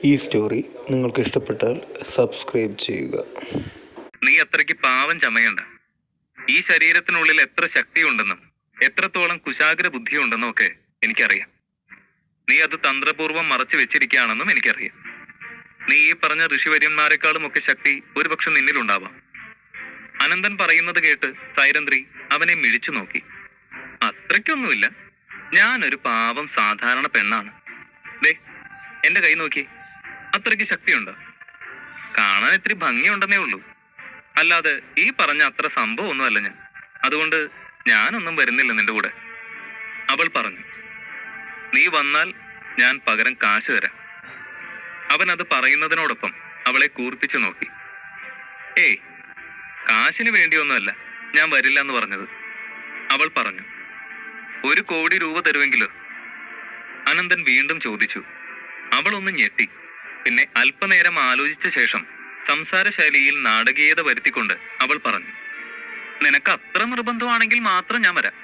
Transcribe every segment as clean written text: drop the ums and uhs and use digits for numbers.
ഈ സ്റ്റോറി നിങ്ങൾക്ക് ഇഷ്ടപ്പെട്ടാൽ സബ്സ്ക്രൈബ് ചെയ്യുക. നീ അത്രയ്ക്ക് പാവം ചമയണ്ട. ഈ ശരീരത്തിനുള്ളിൽ എത്ര ശക്തിയുണ്ടെന്നും എത്രത്തോളം കുശാഗ്ര ബുദ്ധിയുണ്ടെന്നും ഒക്കെ എനിക്കറിയാം. നീ അത് തന്ത്രപൂർവ്വം മറച്ചു വെച്ചിരിക്കുകയാണെന്നും എനിക്കറിയാം. നീ ഈ പറഞ്ഞ ഋഷിവര്യന്മാരെക്കാളും ഒക്കെ ശക്തി ഒരുപക്ഷെ നിന്നിലുണ്ടാവാം. അനന്തൻ പറയുന്നത് കേട്ട് സൈരന്ധ്രി അവനെ മിഴിച്ചു നോക്കി. അത്രയ്ക്കൊന്നുമില്ല, ഞാനൊരു പാവം സാധാരണ പെണ്ണാണ്. ദേ എന്റെ കൈ നോക്കി, അത്രയ്ക്ക് ശക്തിയുണ്ടോ? കാണാൻ ഇത്തിരി ഭംഗിയുണ്ടെന്നേ ഉള്ളൂ, അല്ലാതെ ഈ പറഞ്ഞ അത്ര സംഭവമൊന്നും അല്ല ഞാൻ. അതുകൊണ്ട് ഞാനൊന്നും വരുന്നില്ല നിന്റെ കൂടെ. അവൾ പറഞ്ഞു. നീ വന്നാൽ ഞാൻ പകരം കാശ് തരാം. അവൻ അത് പറയുന്നതിനോടൊപ്പം അവളെ കൂർപ്പിച്ചു നോക്കി. ഏയ്, കാശിന് വേണ്ടിയൊന്നുമല്ല ഞാൻ വരില്ല എന്ന് പറഞ്ഞത്, അവൾ പറഞ്ഞു. 1 കോടി രൂപ തരുമെങ്കിലോ? അനന്തൻ വീണ്ടും ചോദിച്ചു. അവൾ ഒന്ന് ഞെട്ടി. പിന്നെ അല്പനേരം ആലോചിച്ച ശേഷം സംസാരശൈലിയിൽ നാടകീയത വരുത്തിക്കൊണ്ട് അവൾ പറഞ്ഞു. നിനക്ക് അത്ര നിർബന്ധമാണെങ്കിൽ മാത്രം ഞാൻ വരാം.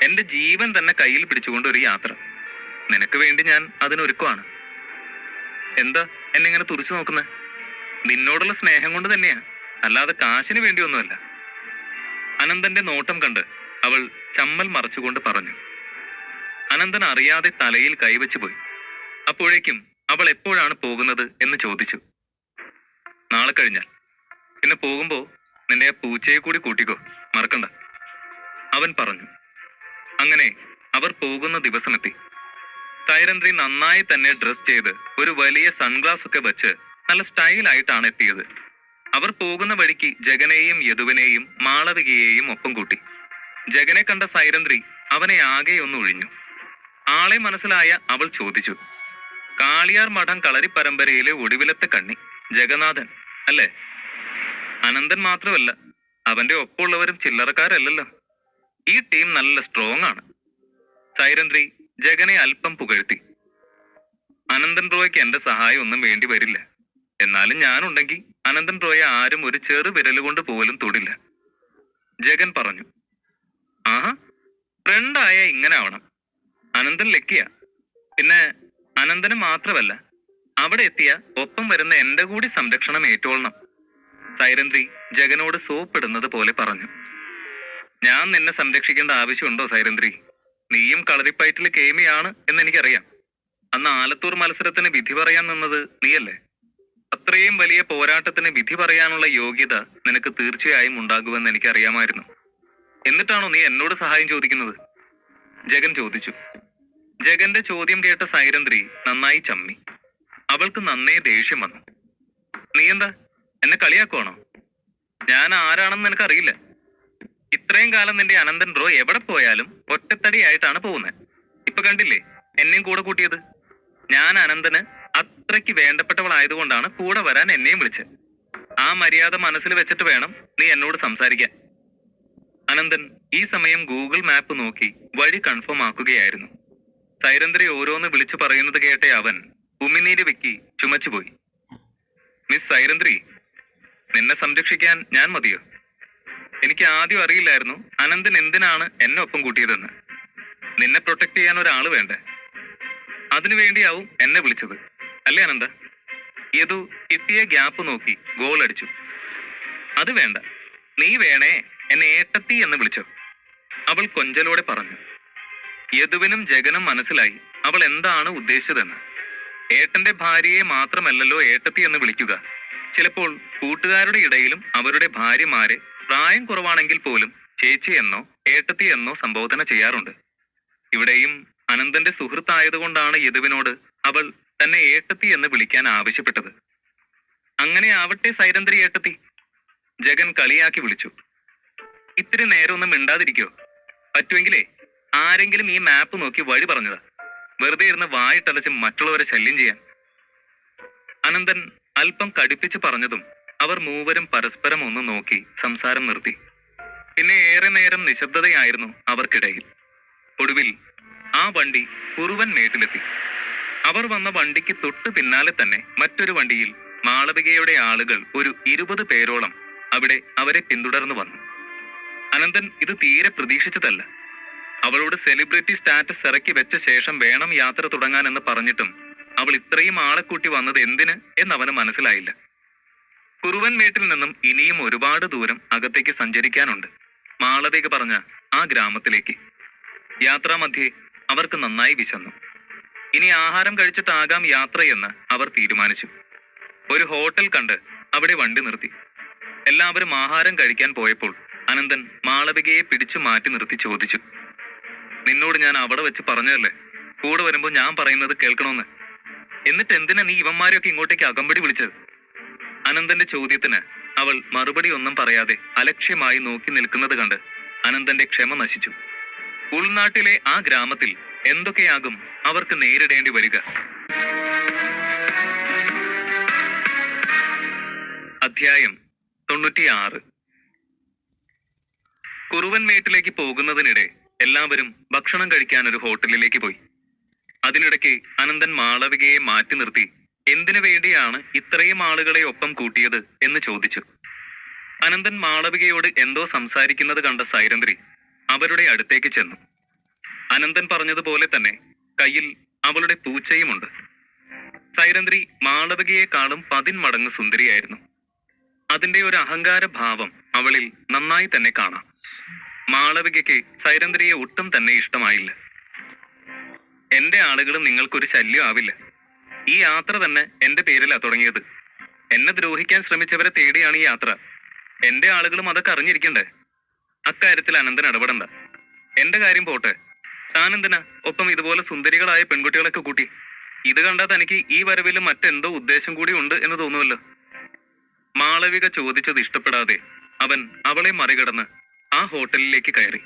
എന്റെ ജീവൻ തന്നെ കയ്യിൽ പിടിച്ചുകൊണ്ട് ഒരു യാത്ര. നിനക്ക് വേണ്ടി ഞാൻ അതിനൊരുക്കമാണ്. എന്താ എന്നെ ഇങ്ങനെ തുറിച്ചു നോക്കുന്നേ? നിന്നോടുള്ള സ്നേഹം കൊണ്ട് തന്നെയാ, അല്ലാതെ കാശിന് വേണ്ടിയൊന്നുമല്ല. അനന്തന്റെ നോട്ടം കണ്ട് അവൾ ചമ്മൽ മറച്ചുകൊണ്ട് പറഞ്ഞു. അനന്തൻ അറിയാതെ തലയിൽ കൈവച്ചു പോയി. അപ്പോഴേക്കും അവൾ എപ്പോഴാണ് പോകുന്നത് എന്ന് ചോദിച്ചു. നാളെ കഴിഞ്ഞാൽ. പിന്നെ പോകുമ്പോ നിന്റെ ആ പൂച്ചയെ കൂടി കൂട്ടിക്കോ, മറക്കണ്ട, അവൻ പറഞ്ഞു. അങ്ങനെ അവർ പോകുന്ന ദിവസമെത്തി. സൈരന്ധ്രി നന്നായി തന്നെ ഡ്രസ് ചെയ്ത് ഒരു വലിയ സൺഗ്ലാസ് ഒക്കെ വെച്ച് നല്ല സ്റ്റൈലായിട്ടാണ് എത്തിയത്. അവർ പോകുന്ന വഴിക്ക് ജഗനെയും യദുവിനെയും മാളവികയെയും ഒപ്പം കൂട്ടി. ജഗനെ കണ്ട സൈരന്ധ്രി അവനെ ആകെ ഒന്ന് ഒഴിഞ്ഞു. ആളെ മനസ്സിലായ അവൾ ചോദിച്ചു. കാളിയാർ മഠം കളരി പരമ്പരയിലെ ഒടുവിലത്തെ കണ്ണി ജഗന്നാഥൻ അല്ലേ? അനന്തൻ മാത്രമല്ല, അവന്റെ ഒപ്പമുള്ളവരും ചില്ലറക്കാരല്ലല്ലോ. ഈ ടീം നല്ല സ്ട്രോങ് ആണ്. സൈരന്ധ്രി ജഗനെ അല്പം പുകഴ്ത്തി. അനന്തൻ റോയ്ക്ക് എന്റെ സഹായം ഒന്നും വേണ്ടി വരില്ല. എന്നാലും ഞാനുണ്ടെങ്കിൽ അനന്തൻ റോയെ ആരും ഒരു ചെറു വിരലുകൊണ്ട് പോലും തൊടില്ല, ജഗൻ പറഞ്ഞു. ആഹാ, ഫ്രണ്ടായ ഇങ്ങനെ ആവണം. അനന്തൻ ലക്കിയ. പിന്നെ അനന്തന് മാത്രമല്ല, അവിടെ എത്തിയ ഒപ്പം വരുന്ന എന്റെ കൂടി സംരക്ഷണം ഏറ്റോളണം, സൈരന്ധ്രി ജഗനോട് സോപ്പിടുന്നത് പോലെ പറഞ്ഞു. ഞാൻ നിന്നെ സംരക്ഷിക്കേണ്ട ആവശ്യമുണ്ടോ സൈരന്ധ്രി? നീയും കളരിപ്പയറ്റിൽ കേമിയാണ് എന്നെനിക്കറിയാം. അന്ന് ആലത്തൂർ മത്സരത്തിന് വിധി പറയാൻ നിന്നത് നീയല്ലേ? അത്രയും വലിയ പോരാട്ടത്തിന് വിധി പറയാനുള്ള യോഗ്യത നിനക്ക് തീർച്ചയായും ഉണ്ടാകുമെന്ന് എനിക്കറിയാമായിരുന്നു. എന്നിട്ടാണോ നീ എന്നോട് സഹായം ചോദിക്കുന്നത്? ജഗൻ ചോദിച്ചു. ജഗന്റെ ചോദ്യം കേട്ട സൈരന്ധ്രി നന്നായി ചമ്മി. അവൾക്ക് നന്നേ ദേഷ്യം വന്നു. നീ എന്താ എന്നെ കളിയാക്കുവാണോ? ഞാൻ ആരാണെന്ന് നിനക്കറിയില്ല. ഇത്രയും കാലം നിന്റെ അനന്തൻ റോ എവിടെ പോയാലും ഒറ്റത്തടിയായിട്ടാണ് പോകുന്നത്. ഇപ്പൊ കണ്ടില്ലേ എന്നെയും കൂടെ കൂട്ടിയത്? ഞാൻ അനന്തന് അത്രയ്ക്ക് വേണ്ടപ്പെട്ടവളായതുകൊണ്ടാണ് കൂടെ വരാൻ എന്നെയും വിളിച്ചത്. ആ മര്യാദ മനസ്സിൽ വെച്ചിട്ട് വേണം നീ എന്നോട് സംസാരിക്കാൻ. അനന്തൻ ഈ സമയം ഗൂഗിൾ മാപ്പ് നോക്കി വഴി കൺഫേം ആക്കുകയായിരുന്നു. സൈരന്ധ്രി ഓരോന്ന് വിളിച്ചു പറയുന്നത് കേട്ട അവൻ ഉമിനീര് വെക്കി ചുമച്ചുപോയി. മിസ് സൈരന്ധ്രി, നിന്നെ സംരക്ഷിക്കാൻ ഞാൻ മതിയോ? എനിക്ക് ആദ്യം അറിയില്ലായിരുന്നു അനന്തൻ എന്തിനാണ് എന്നെ ഒപ്പം കൂട്ടിയതെന്ന്. നിന്നെ പ്രൊട്ടക്ട് ചെയ്യാൻ ഒരാള് വേണ്ടേ? അതിനുവേണ്ടിയാവും എന്നെ വിളിച്ചത്, അല്ലേ അനന്ത? യദു കിട്ടിയ ഗ്യാപ്പ് നോക്കി ഗോൾ അടിച്ചു. അത് വേണ്ട, നീ വേണേ എന്നെ ഏട്ടത്തി എന്ന് വിളിച്ചോ, അവൾ കൊഞ്ചലോടെ പറഞ്ഞു. യദുവിനും ജഗനും മനസ്സിലായി അവൾ എന്താണ് ഉദ്ദേശിച്ചതെന്ന്. ഏട്ടന്റെ ഭാര്യയെ മാത്രമല്ലല്ലോ ഏട്ടത്തി എന്ന് വിളിക്കുക. ചിലപ്പോൾ കൂട്ടുകാരുടെ ഇടയിലും അവരുടെ ഭാര്യമാരെ പ്രായം കുറവാണെങ്കിൽ പോലും ചേച്ചി എന്നോ ഏട്ടത്തി എന്നോ സംബോധന ചെയ്യാറുണ്ട്. ഇവിടെയും അനന്തന്റെ സുഹൃത്തായതുകൊണ്ടാണ് യദുവിനോട് അവൾ തന്നെ ഏട്ടത്തി എന്ന് വിളിക്കാൻ ആവശ്യപ്പെട്ടത്. അങ്ങനെ ആവട്ടെ സൈരന്ധ്രി ഏട്ടത്തി, ജഗൻ കളിയാക്കി വിളിച്ചു. ഇത്തിരി നേരം ഒന്നും മിണ്ടാതിരിക്കോ? പറ്റുമെങ്കിലേ ആരെങ്കിലും ഈ മാപ്പ് നോക്കി വഴി പറഞ്ഞതാ, വെറുതെ ഇരുന്ന് വായിട്ടലച്ച് മറ്റുള്ളവരെ ശല്യം ചെയ്യാൻ. അനന്തൻ അല്പം കടുപ്പിച്ച് പറഞ്ഞതും അവർ മൂവരും പരസ്പരം ഒന്ന് നോക്കി സംസാരം നിർത്തി. പിന്നെ ഏറെ നേരം നിശബ്ദതയായിരുന്നു അവർക്കിടയിൽ. ഒടുവിൽ ആ വണ്ടി കുറുവൻ മേട്ടിലെത്തി. അവർ വന്ന വണ്ടിക്ക് തൊട്ടു പിന്നാലെ തന്നെ മറ്റൊരു വണ്ടിയിൽ മാളവികയുടെ ആളുകൾ ഒരു 20 പേരോളം അവിടെ അവരെ പിന്തുടർന്നു വന്നു. അനന്തൻ ഇത് തീരെ പ്രതീക്ഷിച്ചതല്ല. അവളോട് സെലിബ്രിറ്റി സ്റ്റാറ്റസ് ഇറക്കി വെച്ച ശേഷം വേണം യാത്ര തുടങ്ങാൻ എന്ന് പറഞ്ഞിട്ടും അവൾ ഇത്രയും ആളെ കൂട്ടി വന്നത് എന്തിന് എന്നവന് മനസ്സിലായില്ല. കുറുവൻമേട്ടിൽ നിന്നും ഇനിയും ഒരുപാട് ദൂരം അകത്തേക്ക് സഞ്ചരിക്കാനുണ്ട് മാളവിക പറഞ്ഞ ആ ഗ്രാമത്തിലേക്ക്. യാത്രാമധ്യേ അവർക്ക് നന്നായി വിശന്നു. ഇനി ആഹാരം കഴിച്ചിട്ടാകാം യാത്രയെന്ന് അവർ തീരുമാനിച്ചു. ഒരു ഹോട്ടൽ കണ്ട് അവിടെ വണ്ടി നിർത്തി. എല്ലാവരും ആഹാരം കഴിക്കാൻ പോയപ്പോൾ അനന്തൻ മാളവികയെ പിടിച്ചു മാറ്റി നിർത്തി ചോദിച്ചു, നിന്നോട് ഞാൻ അവിടെ വെച്ച് പറഞ്ഞതല്ലേ കൂടെ വരുമ്പോ ഞാൻ പറയുന്നത് കേൾക്കണമെന്ന്? എന്നിട്ട് എന്തിനാ നീ ഇവന്മാരെയൊക്കെ ഇങ്ങോട്ടേക്ക് അകമ്പടി വിളിച്ചത്? അനന്തന്റെ ചോദ്യത്തിന് അവൾ മറുപടി ഒന്നും പറയാതെ അലക്ഷ്യമായി നോക്കി നിൽക്കുന്നത് കണ്ട് അനന്തന്റെ ക്ഷമ നശിച്ചു. ഉൾനാട്ടിലെ ആ ഗ്രാമത്തിൽ എന്തൊക്കെയാകും അവർക്ക് നേരിടേണ്ടി വരിക? അധ്യായം 96. കുറുവൻമേട്ടിലേക്ക് പോകുന്നതിനിടെ എല്ലാവരും ഭക്ഷണം കഴിക്കാൻ ഒരു ഹോട്ടലിലേക്ക് പോയി. അതിനിടയ്ക്ക് അനന്തൻ മാളവികയെ മാറ്റി നിർത്തി എന്തിനു വേണ്ടിയാണ് ഇത്രയും ആളുകളെ ഒപ്പം കൂട്ടിയത് എന്ന് ചോദിച്ചു. അനന്തൻ മാളവികയോട് എന്തോ സംസാരിക്കുന്നത് കണ്ട സൈരന്ദ്രി അവരുടെ അടുത്തേക്ക് ചെന്നു. അനന്തൻ പറഞ്ഞതുപോലെ തന്നെ കയ്യിൽ അവളുടെ പൂച്ചയുമുണ്ട്. സൈരന്ദ്രി മാളവികയെക്കാളും 10 മടങ്ങ് സുന്ദരിയായിരുന്നു. അതിന്റെ ഒരു അഹങ്കാര ഭാവം അവളിൽ നന്നായി തന്നെ കാണാം. മാളവികയ്ക്ക് സൈരന്ദ്രിയെ ഒട്ടും തന്നെ ഇഷ്ടമായില്ല. എന്റെ ആളുകളും നിങ്ങൾക്കൊരു ശല്യം ആവില്ല. ഈ യാത്ര തന്നെ എന്റെ പേരിലാ തുടങ്ങിയത്. എന്നെ ദ്രോഹിക്കാൻ ശ്രമിച്ചവരെ തേടിയാണ് ഈ യാത്ര. എന്റെ ആളുകളും അതൊക്കെ അറിഞ്ഞിരിക്കണ്ടേ? അക്കാര്യത്തിൽ അനന്തൻ ഇടപെടണ്ട. എന്റെ കാര്യം പോട്ടെ, താനെന്തിനാ ഒപ്പം ഇതുപോലെ സുന്ദരികളായ പെൺകുട്ടികളൊക്കെ കൂട്ടി? ഇത് കണ്ടാൽ തനിക്ക് ഈ വരവിലും മറ്റെന്തോ ഉദ്ദേശം കൂടി ഉണ്ട് എന്ന് തോന്നുമല്ലോ. മാളവിക ചോദിച്ചത് ഇഷ്ടപ്പെടാതെ അവൻ അവളെ മറികടന്ന് ആ ഹോട്ടലിലേക്ക് കയറി.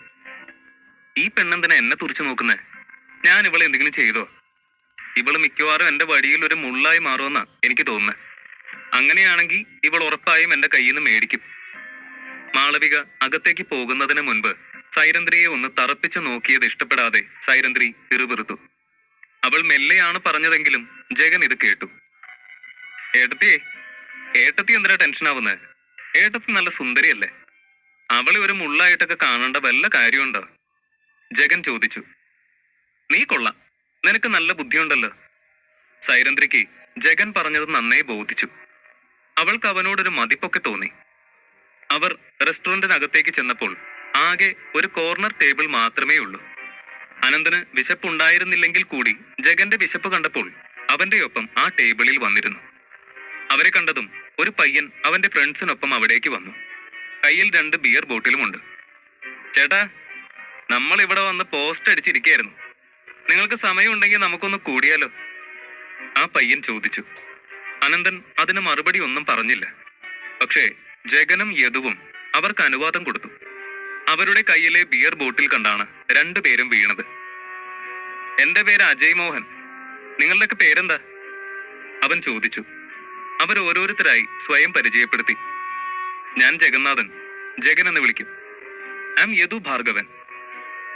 ഈ പെണ്ണെന്തിനാ എന്നെ തുറിച്ചു നോക്കുന്നേ? ഞാൻ ഇവളെ എന്തെങ്കിലും ചെയ്തോ? ഇവള് മിക്കവാറും എന്റെ വടിയിൽ ഒരു മുള്ളായി മാറുമെന്നാ എനിക്ക് തോന്നുന്നത്. അങ്ങനെയാണെങ്കിൽ ഇവൾ ഉറപ്പായും എന്റെ കയ്യിൽ നിന്ന് മേടിക്കും. മാളവിക അകത്തേക്ക് പോകുന്നതിന് മുൻപ് സൈരന്ദ്രിയെ ഒന്ന് തറപ്പിച്ചു നോക്കിയത് ഇഷ്ടപ്പെടാതെ സൈരന്ദ്രി പിറുപിറുത്തു. അവൾ മെല്ലെയാണ് പറഞ്ഞതെങ്കിലും ജഗൻ ഇത് കേട്ടു. ഏട്ടത്തി എന്തിനാ ടെൻഷൻ ആവുന്നത്? ഏട്ടത്തി നല്ല സുന്ദരിയല്ലേ? അവളെ ഒരു മുള്ളായിട്ടൊക്കെ കാണേണ്ട വല്ല കാര്യമുണ്ടോ? ജഗൻ ചോദിച്ചു. നീ കൊള്ളാം, നിനക്ക് നല്ല ബുദ്ധിയുണ്ടല്ലോ. സൈരന്ദ്രിക്ക് ജഗൻ പറഞ്ഞത് നന്നായി ബോധിച്ചു. അവൾക്ക് അവനോടൊരു മതിപ്പൊക്കെ തോന്നി. അവർ റെസ്റ്റോറന്റിനകത്തേക്ക് ചെന്നപ്പോൾ ആകെ ഒരു കോർണർ ടേബിൾ മാത്രമേ ഉള്ളൂ. അനന്തന് വിശപ്പുണ്ടായിരുന്നില്ലെങ്കിൽ കൂടി ജഗന്റെ വിശപ്പ് കണ്ടപ്പോൾ അവന്റെ ഒപ്പം ആ ടേബിളിൽ വന്നിരുന്നു. അവരെ കണ്ടതും ഒരു പയ്യൻ അവന്റെ ഫ്രണ്ട്സിനൊപ്പം അവിടേക്ക് വന്നു. കയ്യിൽ 2 ബിയർ ബോട്ടിലുമുണ്ട്. ചേട്ടാ, നമ്മൾ ഇവിടെ വന്ന് പോസ്റ്റ് അടിച്ചിരിക്കുകയായിരുന്നു. നിങ്ങൾക്ക് സമയമുണ്ടെങ്കിൽ നമുക്കൊന്ന് കൂടിയാലോ? ആ പയ്യൻ ചോദിച്ചു. അനന്തൻ അതിന് മറുപടി ഒന്നും പറഞ്ഞില്ല. പക്ഷേ ജഗനും യദുവും അവർക്ക് അനുവാദം കൊടുത്തു. അവരുടെ കയ്യിലെ ബിയർ ബോട്ടിൽ കണ്ടാണ് 2 പേരും വീണത്. എന്റെ പേര് അജയ് മോഹൻ. നിങ്ങളുടെയൊക്കെ പേരെന്താ? അവൻ ചോദിച്ചു. അവർ ഓരോരുത്തരായി സ്വയം പരിചയപ്പെടുത്തി. ഞാൻ ജഗന്നാഥൻ, ജഗൻ എന്ന് വിളിക്കും. I am Yadu Bhargavan.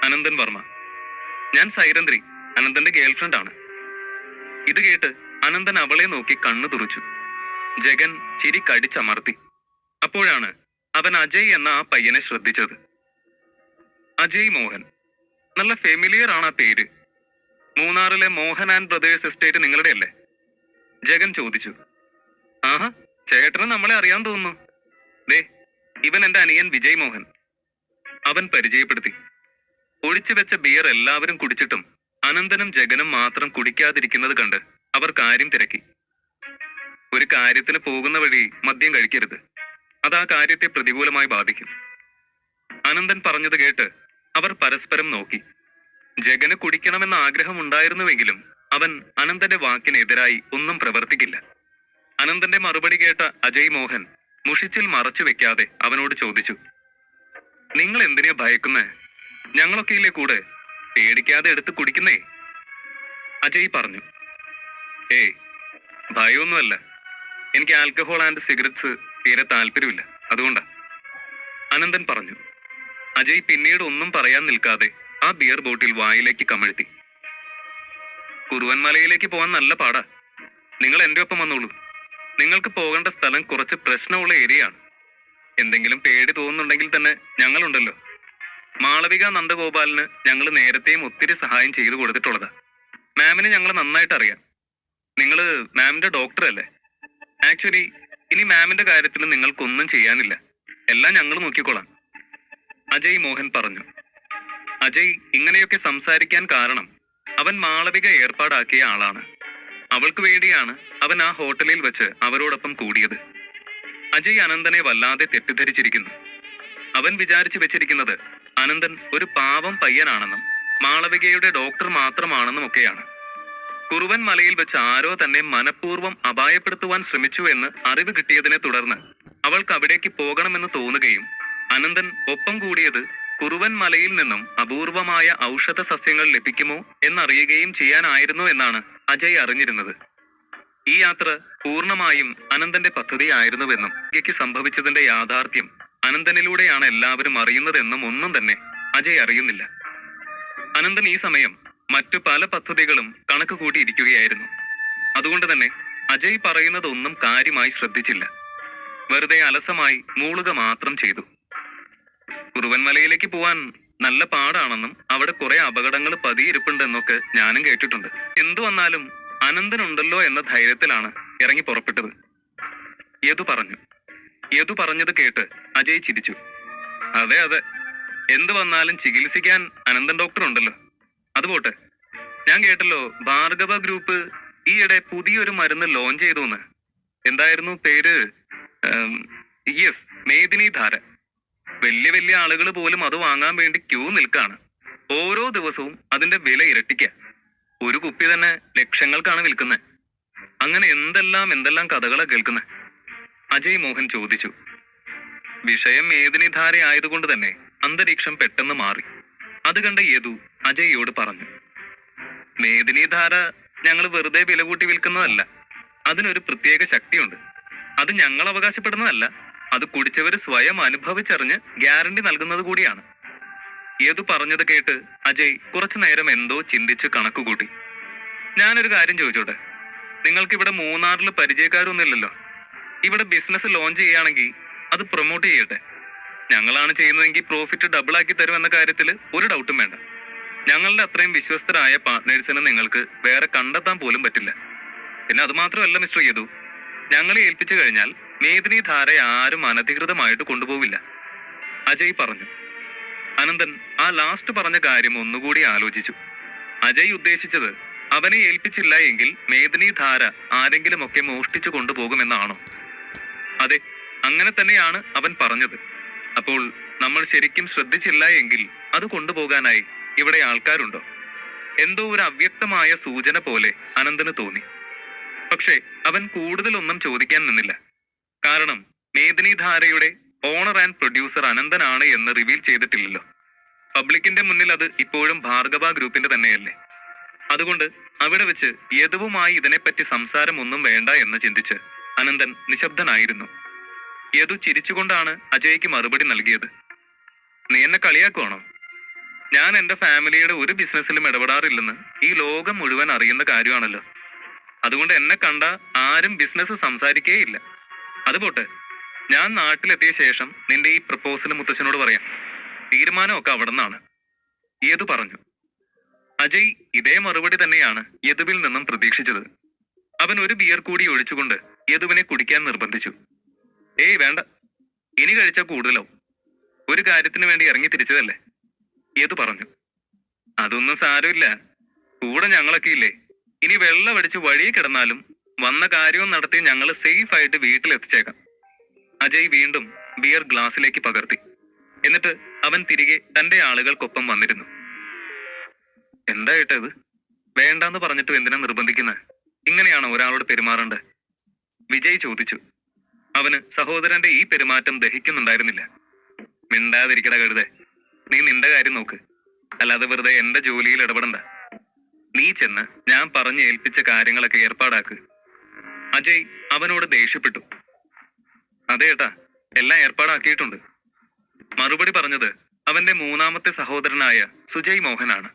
അനന്തൻ വർമ്മ. ഞാൻ സൈരന്ദ്രി, അനന്തന്റെ ഗേൾഫ്രണ്ട് ആണ്. ഇത് കേട്ട് അനന്തൻ അവളെ നോക്കി കണ്ണു തുറച്ചു. ജഗൻ ചിരി കടിച്ചമർത്തി. അപ്പോഴാണ് അവൻ അജയ് എന്ന ആ പയ്യനെ ശ്രദ്ധിച്ചത്. അജയ് മോഹൻ, നല്ല ഫെമിലിയർ ആണ് ആ പേര്. മൂന്നാറിലെ മോഹൻ ആൻഡ് ബ്രദേഴ്സ് എസ്റ്റേറ്റ് നിങ്ങളുടെ അല്ലേ? ജഗൻ ചോദിച്ചു. ആഹാ, ചേട്ടന് നമ്മളെ അറിയാൻ തോന്നുന്നു. ദേ, ഇവൻ എന്റെ അനിയൻ വിജയ് മോഹൻ. അവൻ പരിചയപ്പെടുത്തി. ഒഴിച്ചു വെച്ച ബിയർ എല്ലാവരും കുടിച്ചിട്ടും അനന്തനും ജഗനും മാത്രം കുടിക്കാതിരിക്കുന്നത് കണ്ട് അവർ കാര്യം തിരക്കി. ഒരു കാര്യത്തിന് പോകുന്ന വഴി മദ്യം കഴിക്കരുത്. അത് ആ കാര്യത്തെ പ്രതികൂലമായി ബാധിക്കും. അനന്തൻ പറഞ്ഞത് കേട്ട് അവർ പരസ്പരം നോക്കി. ജഗന് കുടിക്കണമെന്ന ആഗ്രഹം ഉണ്ടായിരുന്നുവെങ്കിലും അവൻ അനന്തന്റെ വാക്കിനെതിരായി ഒന്നും പ്രവർത്തിക്കില്ല. അനന്തന്റെ മറുപടി കേട്ട അജയ് മോഹൻ മുഷിച്ചിൽ മറച്ചു വെക്കാതെ അവനോട് ചോദിച്ചു. നിങ്ങൾ എന്തിനാ ഭയക്കുന്നേ? ഞങ്ങളൊക്കെ ഇല്ലേ കൂടെ? പേടിക്കാതെ എടുത്ത് കുടിക്കുന്നേ. അജയ് പറഞ്ഞു. ഏയ്, ഭയമൊന്നുമല്ല. എനിക്ക് ആൽക്കഹോൾ ആൻഡ് സിഗരറ്റ്സ് തീരെ താല്പര്യമില്ല, അതുകൊണ്ടാ. അനന്തൻ പറഞ്ഞു. അജയ് പിന്നീട് ഒന്നും പറയാൻ നിൽക്കാതെ ആ ബിയർ ബോട്ടിൽ വായിലേക്ക് കമഴ്ത്തി. കുറുവൻമലയിലേക്ക് പോകാൻ നല്ല പാടാ. നിങ്ങൾ എന്റെ ഒപ്പം വന്നോളൂ. നിങ്ങൾക്ക് പോകേണ്ട സ്ഥലം കുറച്ച് പ്രശ്നമുള്ള ഏരിയയാണ്. എന്തെങ്കിലും പേടി തോന്നുന്നുണ്ടെങ്കിൽ തന്നെ ഞങ്ങളുണ്ടല്ലോ. മാളവിക നന്ദഗോപാലിന് ഞങ്ങൾ നേരത്തെയും ഒത്തിരി സഹായം ചെയ്തു കൊടുത്തിട്ടുള്ളതാ. മാമിന് ഞങ്ങൾ നന്നായിട്ട് അറിയാം. നിങ്ങള് മാമിന്റെ ഡോക്ടർ അല്ലേ? ആക്ച്വലി ഇനി മാമിന്റെ കാര്യത്തിൽ നിങ്ങൾക്കൊന്നും ചെയ്യാനില്ല. എല്ലാം ഞങ്ങൾ നോക്കിക്കോളാം, അജയ് മോഹൻ പറഞ്ഞു. അജയ് ഇങ്ങനെയൊക്കെ സംസാരിക്കാൻ കാരണം അവൻ മാളവിക ഏർപ്പാടാക്കിയ ആളാണ്. അവൾക്ക് വേണ്ടിയാണ് അവൻ ആ ഹോട്ടലിൽ വെച്ച് അവരോടൊപ്പം കൂടിയത്. അജയ് അനന്തനെ വല്ലാതെ തെറ്റിദ്ധരിച്ചിരിക്കുന്നു. അവൻ വിചാരിച്ചു വെച്ചിരിക്കുന്നത് അനന്തൻ ഒരു പാവം പയ്യനാണെന്നും മാളവികയുടെ ഡോക്ടർ മാത്രമാണെന്നും ഒക്കെയാണ്. കുറുവൻ മലയിൽ വെച്ച് ആരോ തന്നെ മനഃപൂർവ്വം അപായപ്പെടുത്തുവാൻ ശ്രമിച്ചു എന്ന് അറിവ് കിട്ടിയതിനെ തുടർന്ന് അവൾക്ക് അവിടേക്ക് പോകണമെന്ന് തോന്നുകയും അനന്തൻ ഒപ്പം കൂടിയത് കുറുവൻ മലയിൽ നിന്നും അപൂർവമായ ഔഷധ സസ്യങ്ങൾ ലഭിക്കുമോ എന്നറിയുകയും ചെയ്യാനായിരുന്നു എന്നാണ് അജയ് അറിഞ്ഞിരുന്നത്. ഈ യാത്ര പൂർണ്ണമായും അനന്തന്റെ പദ്ധതിയായിരുന്നുവെന്നും യ്ക്ക് സംഭവിച്ചതിന്റെ യാഥാർത്ഥ്യം അനന്തനിലൂടെയാണ് എല്ലാവരും അറിയുന്നതെന്നും ഒന്നും തന്നെ അജയ് അറിയുന്നില്ല. അനന്തൻ ഈ സമയം മറ്റു പല പദ്ധതികളും കണക്ക് കൂട്ടിയിരിക്കുകയായിരുന്നു. അതുകൊണ്ട് തന്നെ അജയ് പറയുന്നതൊന്നും കാര്യമായി ശ്രദ്ധിച്ചില്ല. വെറുതെ അലസമായി മൂളുക മാത്രം ചെയ്തു. കുറുവൻമലയിലേക്ക് പോവാൻ നല്ല പാടാണെന്നും അവിടെ കുറെ അപകടങ്ങൾ പതിയിരിപ്പുണ്ടെന്നൊക്കെ ഞാനും കേട്ടിട്ടുണ്ട്. എന്തു വന്നാലും അനന്തനുണ്ടല്ലോ എന്ന ധൈര്യത്തിലാണ് ഇറങ്ങി പുറപ്പെട്ടത്, യദു പറഞ്ഞു. യദു പറഞ്ഞത് കേട്ട് അജയ് ചിരിച്ചു. അതെ അതെ, എന്തു വന്നാലും ചികിത്സിക്കാൻ അനന്തൻ ഡോക്ടർ ഉണ്ടല്ലോ. അതുപോട്ടെ, ഞാൻ കേട്ടല്ലോ ഭാർഗവ ഗ്രൂപ്പ് ഈയിടെ പുതിയൊരു മരുന്ന് ലോഞ്ച് ചെയ്തു. എന്തായിരുന്നു പേര്? യെസ്, മേദിനി ധാര. വലിയ വലിയ ആളുകൾ പോലും അത് വാങ്ങാൻ വേണ്ടി ക്യൂ നിൽക്കാണ്. ഓരോ ദിവസവും അതിന്റെ വില ഇരട്ടിക്ക. ഒരു കുപ്പി തന്നെ ലക്ഷങ്ങൾക്കാണ് വിൽക്കുന്നത്. അങ്ങനെ എന്തെല്ലാം കഥകളാ കേൾക്കുന്നത്? അജയ് മോഹൻ ചോദിച്ചു. വിഷയം മേദിനി ധാര ആയതുകൊണ്ട് തന്നെ അന്തരീക്ഷം പെട്ടെന്ന് മാറി. അത് കണ്ട യദു അജയ്യോട് പറഞ്ഞു. മേദിനി ധാര ഞങ്ങൾ വെറുതെ വില കൂട്ടി വിൽക്കുന്നതല്ല. അതിനൊരു പ്രത്യേക ശക്തിയുണ്ട്. അത് ഞങ്ങൾ അവകാശപ്പെടുന്നതല്ല. അത് കുടിച്ചവര് സ്വയം അനുഭവിച്ചറിഞ്ഞ് ഗ്യാരണ്ടി നൽകുന്നത് കൂടിയാണ്. യദു പറഞ്ഞത് കേട്ട് അജയ് കുറച്ചു നേരം എന്തോ ചിന്തിച്ച് കണക്കുകൂട്ടി. ഞാനൊരു കാര്യം ചോദിച്ചോട്ടെ, നിങ്ങൾക്ക് ഇവിടെ മൂന്നാറിൽ പരിചയക്കാരൊന്നുമില്ലല്ലോ. ഇവിടെ ബിസിനസ് ലോഞ്ച് ചെയ്യുകയാണെങ്കിൽ അത് പ്രൊമോട്ട് ചെയ്യട്ടെ. ഞങ്ങളാണ് ചെയ്യുന്നതെങ്കിൽ പ്രോഫിറ്റ് ഡബിൾ ആക്കി തരുമെന്ന കാര്യത്തിൽ ഒരു ഡൗട്ടും വേണ്ട. ഞങ്ങളുടെ അത്രയും വിശ്വസ്തരായ പാർട്ട്നേഴ്സിനെ നിങ്ങൾക്ക് വേറെ കണ്ടെത്താൻ പോലും പറ്റില്ല. പിന്നെ അത് മാത്രമല്ല മിസ്റ്റർ യദു, ഞങ്ങളെ ഏൽപ്പിച്ചു കഴിഞ്ഞാൽ മേദിനി ധാര ആരും അനധികൃതമായിട്ട് കൊണ്ടുപോവില്ല, അജയ് പറഞ്ഞു. അനന്തൻ ആ ലാസ്റ്റ് പറഞ്ഞ കാര്യം ഒന്നുകൂടി ആലോചിച്ചു. അജയ് ഉദ്ദേശിച്ചത് അവനെ ഏൽപ്പിച്ചില്ല എങ്കിൽ മേദിനി ധാര ആരെങ്കിലും ഒക്കെ മോഷ്ടിച്ചു കൊണ്ടുപോകുമെന്നാണോ? അതെ, അങ്ങനെ തന്നെയാണ് അവൻ പറഞ്ഞത്. അപ്പോൾ നമ്മൾ ശരിക്കും ശ്രദ്ധിച്ചില്ല എങ്കിൽ അത് കൊണ്ടുപോകാനായി ഇവിടെ ആൾക്കാരുണ്ടോ? എന്തോ ഒരു അവ്യക്തമായ സൂചന പോലെ അനന്തന് തോന്നി. പക്ഷേ അവൻ കൂടുതലൊന്നും ചോദിക്കാൻ നിന്നില്ല. കാരണം മേദിനി ധാരയുടെ ഓണർ ആൻഡ് പ്രൊഡ്യൂസർ അനന്തനാണ് എന്ന് റിവീൽ ചെയ്തിട്ടില്ലല്ലോ. പബ്ലിക്കിന്റെ മുന്നിൽ അത് ഇപ്പോഴും ഭാർഗവ ഗ്രൂപ്പിന്റെ തന്നെയല്ലേ. അതുകൊണ്ട് അവിടെ വെച്ച് യദുവുമായി ഇതിനെപ്പറ്റി സംസാരം ഒന്നും വേണ്ട എന്ന് ചിന്തിച്ച് അനന്തൻ നിശബ്ദനായിരുന്നു. യദു ചിരിച്ചുകൊണ്ടാണ് അജയ്ക്ക് മറുപടി നൽകിയത്. നീ എന്നെ കളിയാക്കുവാണോ? ഞാൻ എന്റെ ഫാമിലിയുടെ ഒരു ബിസിനസ്സിലും ഇടപെടാറില്ലെന്ന് ഈ ലോകം മുഴുവൻ അറിയുന്ന കാര്യമാണല്ലോ. അതുകൊണ്ട് എന്നെ കണ്ട ആരും ബിസിനസ് സംസാരിക്കേയില്ല. അതുപോട്ടെ, ഞാൻ നാട്ടിലെത്തിയ ശേഷം നിന്റെ ഈ പ്രപ്പോസൽ മുത്തച്ഛനോട് പറയാം. തീരുമാനമൊക്കെ അവിടെ നിന്നാണ്, യദു പറഞ്ഞു. അജയ് ഇതേ മറുപടി തന്നെയാണ് യദുവിൽ നിന്നും പ്രതീക്ഷിച്ചത്. അവൻ ഒരു ബിയർ കൂടി ഒഴിച്ചുകൊണ്ട് യദുവിനെ കുടിക്കാൻ നിർബന്ധിച്ചു. ഏയ് വേണ്ട, ഇനി കഴിച്ചാൽ കൂടുതലാവും. ഒരു കാര്യത്തിന് വേണ്ടി ഇറങ്ങി തിരിച്ചതല്ലേ, യദു പറഞ്ഞു. അതൊന്നും സാരമില്ല, കൂടെ ഞങ്ങളൊക്കെ ഇല്ലേ. ഇനി വെള്ളം അടിച്ച് വഴിയിൽ കിടന്നാലും വന്ന കാര്യവും നടത്തി ഞങ്ങൾ സേഫ് ആയിട്ട് വീട്ടിലെത്തിച്ചേക്കാം. അജയ് വീണ്ടും ബിയർ ഗ്ലാസ്സിലേക്ക് പകർത്തി. എന്നിട്ട് അവൻ തിരികെ തന്റെ ആളുകൾക്കൊപ്പം വന്നിരുന്നു. എന്താ കേട്ടത്? വേണ്ടാന്ന് പറഞ്ഞിട്ട് എന്തിനാ നിർബന്ധിക്കുന്നത്? ഇങ്ങനെയാണോ ഒരാളോട് പെരുമാറേണ്ടത്? വിജയ് ചോദിച്ചു. അവന് സഹോദരന്റെ ഈ പെരുമാറ്റം ദഹിക്കുന്നുണ്ടായിരുന്നില്ല. മിണ്ടാതിരിക്കട കഴുതേ, നീ നിന്റെ കാര്യം നോക്ക്, അല്ലാതെ വെറുതെ എന്റെ ജോലിയിൽ ഇടപെടണ്ട. നീ ചെന്ന് ഞാൻ പറഞ്ഞ് ഏൽപ്പിച്ച കാര്യങ്ങളൊക്കെ ഏർപ്പാടാക്ക്. അജയ് അവനോട് ദേഷ്യപ്പെട്ടു. അതെ ഏട്ടാ, എല്ലാം ഏർപ്പാടാക്കിയിട്ടുണ്ട്. മറുപടി പറഞ്ഞത് അവന്റെ മൂന്നാമത്തെ സഹോദരനായ സുജയ് മോഹനാണ്.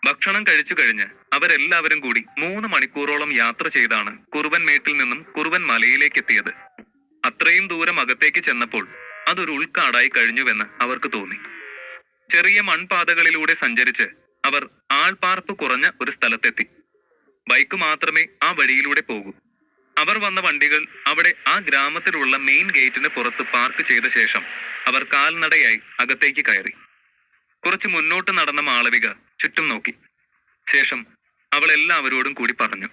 ഭക്ഷണം കഴിച്ചു കഴിഞ്ഞ് അവരെല്ലാവരും കൂടി 3 മണിക്കൂറോളം യാത്ര ചെയ്താണ് കുറുവൻ മേട്ടിൽ നിന്നും കുറുവൻ മലയിലേക്ക് എത്തിയത്. അത്രയും ദൂരം അകത്തേക്ക് ചെന്നപ്പോൾ അതൊരു ഉൾക്കാടായി കഴിഞ്ഞുവെന്ന് അവർക്ക് തോന്നി. ചെറിയ മൺപാതകളിലൂടെ സഞ്ചരിച്ച് അവർ ആൾപ്പാർപ്പ് കുറഞ്ഞ ഒരു സ്ഥലത്തെത്തി. ബൈക്ക് മാത്രമേ ആ വഴിയിലൂടെ പോകൂ. അവർ വന്ന വണ്ടികൾ അവിടെ ആ ഗ്രാമത്തിലുള്ള മെയിൻ ഗേറ്റിന് പുറത്ത് പാർക്ക് ചെയ്ത ശേഷം അവർ കാൽനടയായി അകത്തേക്ക് കയറി. കുറച്ച് മുന്നോട്ട് നടന്ന മാളവിക ചുറ്റും നോക്കി. ശേഷം അവൾ എല്ലാവരോടും കൂടി പറഞ്ഞു,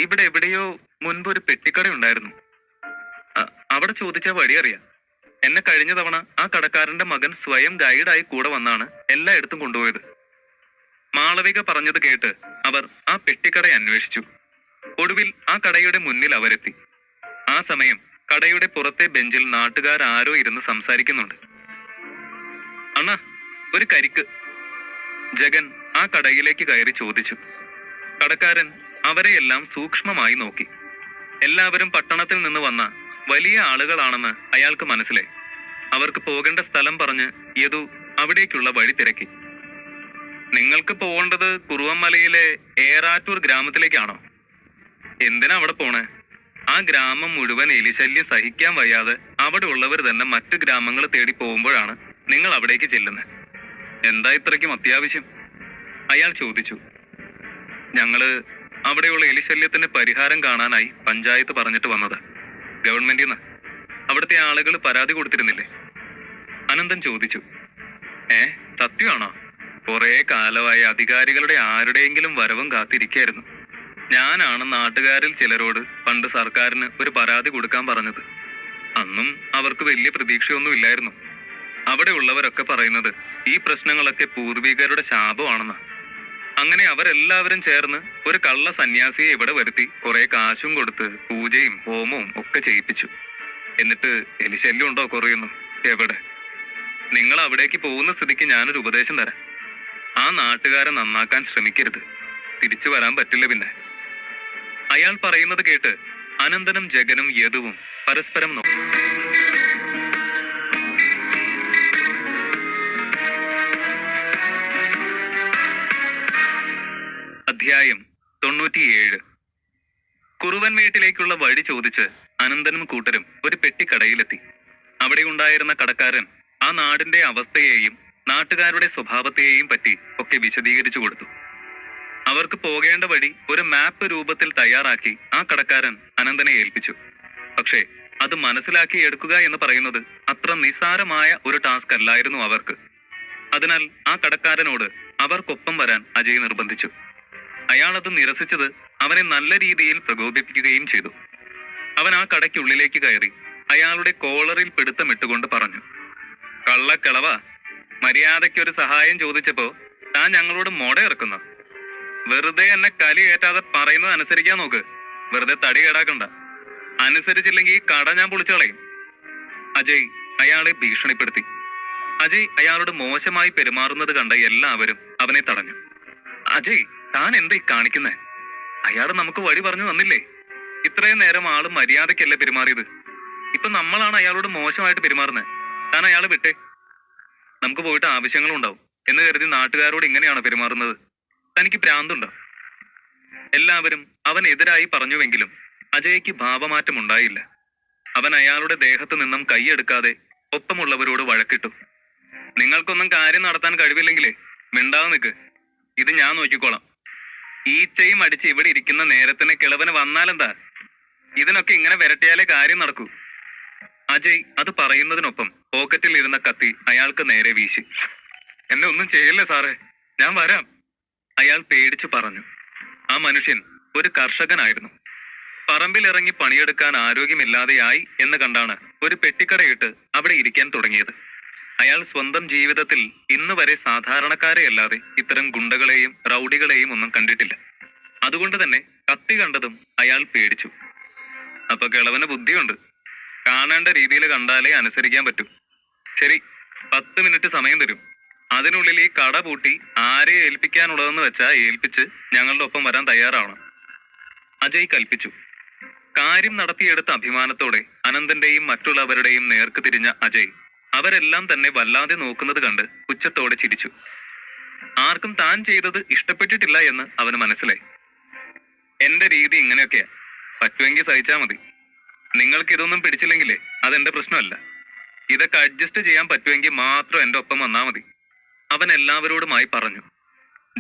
ഇവിടെ എവിടെയോ മുൻപൊരു പെട്ടിക്കട ഉണ്ടായിരുന്നു. അവിടെ ചോദിച്ച വഴി അറിയാം. എന്നെ കഴിഞ്ഞ തവണ ആ കടക്കാരന്റെ മകൻ സ്വയം ഗൈഡായി കൂടെ വന്നാണ് എല്ലായിടത്തും കൊണ്ടുപോയത്. മാളവിക പറഞ്ഞത് കേട്ട് അവർ ആ പെട്ടിക്കട അന്വേഷിച്ചു. ഒടുവിൽ ആ കടയുടെ മുന്നിൽ അവരെത്തി. ആ സമയം കടയുടെ പുറത്തെ ബെഞ്ചിൽ നാട്ടുകാരാരോ ഇരുന്ന് സംസാരിക്കുന്നുണ്ട്. അണ്ണാ, ഒരു കരിക്ക്. ജഗൻ ആ കടയിലേക്ക് കയറി ചോദിച്ചു. കടക്കാരൻ അവരെയെല്ലാം സൂക്ഷ്മമായി നോക്കി. എല്ലാവരും പട്ടണത്തിൽ നിന്ന് വന്ന വലിയ ആളുകളാണെന്ന് അയാൾക്ക് മനസ്സിലായി. അവർക്ക് പോകേണ്ട സ്ഥലം പറഞ്ഞ് യദു അവിടേക്കുള്ള വഴി തിരക്കി. നിങ്ങൾക്ക് പോകേണ്ടത് കുറുവമലയിലെ ഏറാറ്റൂർ ഗ്രാമത്തിലേക്കാണോ? എന്തിനാ അവിടെ പോണേ? ആ ഗ്രാമം മുഴുവൻ എലിശല്യം സഹിക്കാൻ വയ്യാതെ അവിടെ ഉള്ളവർ തന്നെ മറ്റു ഗ്രാമങ്ങൾ തേടി പോകുമ്പോഴാണ് നിങ്ങൾ അവിടേക്ക് ചെല്ലുന്നത്. എന്താ ഇത്രയ്ക്കും അത്യാവശ്യം? അയാൾ ചോദിച്ചു. ഞങ്ങള് അവിടെയുള്ള എലിശല്യത്തിന് പരിഹാരം കാണാനായി പഞ്ചായത്ത് പറഞ്ഞിട്ട് വന്നത്. ഗവൺമെന്റിൽ നിന്ന് അവിടുത്തെ ആളുകൾ പരാതി കൊടുത്തിരുന്നില്ലേ? അനന്തൻ ചോദിച്ചു. സത്യമാണോ? കുറെ കാലമായി അധികാരികളുടെ ആരുടെയെങ്കിലും വരവും കാത്തിരിക്കായിരുന്നു. ഞാനാണ് നാട്ടുകാരിൽ ചിലരോട് പണ്ട് സർക്കാരിന് ഒരു പരാതി കൊടുക്കാൻ പറഞ്ഞത്. അന്നും അവർക്ക് വലിയ പ്രതീക്ഷയൊന്നും ഇല്ലായിരുന്നു. അവിടെ ഉള്ളവരൊക്കെ പറയുന്നത് ഈ പ്രശ്നങ്ങളൊക്കെ പൂർവികരുടെ ശാപമാണെന്ന്. അങ്ങനെ അവരെല്ലാവരും ചേർന്ന് ഒരു കള്ള സന്യാസിയെ ഇവിടെ വരുത്തി കുറെ കാശും കൊടുത്ത് പൂജയും ഹോമവും ഒക്കെ ചെയ്യിപ്പിച്ചു. എന്നിട്ട് എലിശല്യം ഉണ്ടോ കുറയുന്നു? എവിടെ? നിങ്ങൾ അവിടേക്ക് പോകുന്ന സ്ഥിതിക്ക് ഞാനൊരു ഉപദേശം തരാം. ആ നാട്ടുകാരെ നന്നാക്കാൻ ശ്രമിക്കരുത്. തിരിച്ചു വരാൻ പറ്റില്ല പിന്നെ. അയാൾ പറയുന്നത് കേട്ട് അനന്തനും ജഗനും യദുവും പരസ്പരം നോക്കി. അധ്യായം 97. കുറുവൻമേട്ടിലേക്കുള്ള വഴി ചോദിച്ച് അനന്തനും കൂട്ടരും ഒരു പെട്ടിക്കടയിലെത്തി. അവിടെ ഉണ്ടായിരുന്ന കടക്കാരൻ ആ നാടിന്റെ അവസ്ഥയെയും നാട്ടുകാരുടെ സ്വഭാവത്തെയും പറ്റി ഒക്കെ വിശദീകരിച്ചു കൊടുത്തു. അവർക്ക് പോകേണ്ട വഴി ഒരു മാപ്പ് രൂപത്തിൽ തയ്യാറാക്കി ആ കടക്കാരൻ അനന്തനെ ഏൽപ്പിച്ചു. പക്ഷേ അത് മനസ്സിലാക്കി എടുക്കുക എന്ന് പറയുന്നത് അത്ര നിസ്സാരമായ ഒരു ടാസ്ക് അല്ലായിരുന്നു അവർക്ക്. അതിനാൽ ആ കടക്കാരനോട് അവർക്കൊപ്പം വരാൻ അജയ് നിർബന്ധിച്ചു. അയാൾ അത് നിരസിച്ചത് അവനെ നല്ല രീതിയിൽ പ്രകോപിപ്പിക്കുകയും ചെയ്തു. അവൻ ആ കടയ്ക്കുള്ളിലേക്ക് കയറി അയാളുടെ കോളറിൽ പിടുത്തമിട്ടുകൊണ്ട് പറഞ്ഞു, കള്ളക്കിളവ, മര്യാദയ്ക്കൊരു സഹായം ചോദിച്ചപ്പോ താൻ ഞങ്ങളോട് മോട ഇറക്കുന്ന. വെറുതെ എന്നെ കലി കയറ്റാതെ പറയുന്നത് അനുസരിക്കാൻ നോക്ക്. വെറുതെ തടി കേടാക്കണ്ട. അനുസരിച്ചില്ലെങ്കിൽ ഈ കട ഞാൻ പൊളിച്ചു കളയും. അജയ് അയാളെ ഭീഷണിപ്പെടുത്തി. അജയ് അയാളോട് മോശമായി പെരുമാറുന്നത് കണ്ട എല്ലാവരും അവനെ തടഞ്ഞു. അജയ്, താൻ എന്തായി കാണിക്കുന്നേ? അയാൾ നമുക്ക് വഴി പറഞ്ഞു തന്നില്ലേ? ഇത്രയും നേരം ആള് മര്യാദയ്ക്കല്ലേ പെരുമാറിയത്. ഇപ്പൊ നമ്മളാണ് അയാളോട് മോശമായിട്ട് പെരുമാറുന്നത്. താൻ അയാളെ വിട്ടേ. നമുക്ക് പോയിട്ട് ആവശ്യങ്ങളുണ്ടാവും എന്ന് കരുതി നാട്ടുകാരോട് ഇങ്ങനെയാണോ പെരുമാറുന്നത്? തനിക്ക് ഭ്രാന്തുണ്ടോ? എല്ലാവരും അവനെതിരായി പറഞ്ഞുവെങ്കിലും അജയ്ക്ക് ഭാവമാറ്റം ഉണ്ടായില്ല. അവൻ അയാളുടെ ദേഹത്ത് നിന്നും കൈയെടുക്കാതെ ഒപ്പമുള്ളവരോട് വഴക്കിട്ടു. നിങ്ങൾക്കൊന്നും കാര്യം നടത്താൻ കഴിവില്ലെങ്കിലേ മിണ്ടാതെ നിൽക്ക്. ഇത് ഞാൻ നോക്കിക്കോളാം. ഈച്ചയും അടിച്ച് ഇവിടെ ഇരിക്കുന്ന നേരത്തിന് കിളവന് വന്നാലെന്താ? ഇതിനൊക്കെ ഇങ്ങനെ വിരട്ടിയാലേ കാര്യം നടക്കൂ. അജയ് അത് പറയുന്നതിനൊപ്പം പോക്കറ്റിൽ ഇരുന്ന കത്തി അയാൾക്ക് നേരെ വീശി. എന്നെ ഒന്നും ചെയ്യല്ലേ സാറേ, ഞാൻ വരാം, അയാൾ പേടിച്ചു പറഞ്ഞു. ആ മനുഷ്യൻ ഒരു കർഷകനായിരുന്നു. പറമ്പിലിറങ്ങി പണിയെടുക്കാൻ ആരോഗ്യമില്ലാതെയായി എന്ന് കണ്ടാണ് ഒരു പെട്ടിക്കടയിട്ട് അവിടെ ഇരിക്കാൻ തുടങ്ങിയത്. അയാൾ സ്വന്തം ജീവിതത്തിൽ ഇന്ന് വരെ സാധാരണക്കാരെ അല്ലാതെ ഇത്തരം ഗുണ്ടകളെയും റൗഡികളെയും ഒന്നും കണ്ടിട്ടില്ല. അതുകൊണ്ട് തന്നെ കത്തി കണ്ടതും അയാൾ പേടിച്ചു. അപ്പൊ കിളവന് ബുദ്ധിയുണ്ട്. കാണേണ്ട രീതിയിൽ കണ്ടാലേ അനുസരിക്കാൻ പറ്റൂ. ശരി, 10 മിനിറ്റ് സമയം തരും. അതിനുള്ളിൽ ഈ കട പൂട്ടി ആരെ ഏൽപ്പിക്കാനുള്ളതെന്ന് വെച്ചാ ഏൽപ്പിച്ച് ഞങ്ങളുടെ ഒപ്പം വരാൻ തയ്യാറാവണം, അജയ് കൽപ്പിച്ചു. കാര്യം നടത്തിയെടുത്ത അഭിമാനത്തോടെ അനന്തന്റെയും മറ്റുള്ളവരുടെയും നേർക്ക് തിരിഞ്ഞ അജയ് അവരെല്ലാം തന്നെ വല്ലാതെ നോക്കുന്നത് കണ്ട് പുച്ഛത്തോടെ ചിരിച്ചു. ആർക്കും താൻ ചെയ്തത് ഇഷ്ടപ്പെട്ടിട്ടില്ല എന്ന് അവന് മനസ്സിലായി. എന്റെ രീതി ഇങ്ങനെയൊക്കെയാ, പറ്റുമെങ്കിൽ സഹിച്ചാ മതി. നിങ്ങൾക്ക് ഇതൊന്നും പിടിച്ചില്ലെങ്കിലേ അതെന്റെ പ്രശ്നമല്ല. ഇതൊക്കെ അഡ്ജസ്റ്റ് ചെയ്യാൻ പറ്റുമെങ്കിൽ മാത്രം എന്റെ ഒപ്പം വന്നാ മതി, അവൻ എല്ലാവരോടുമായി പറഞ്ഞു.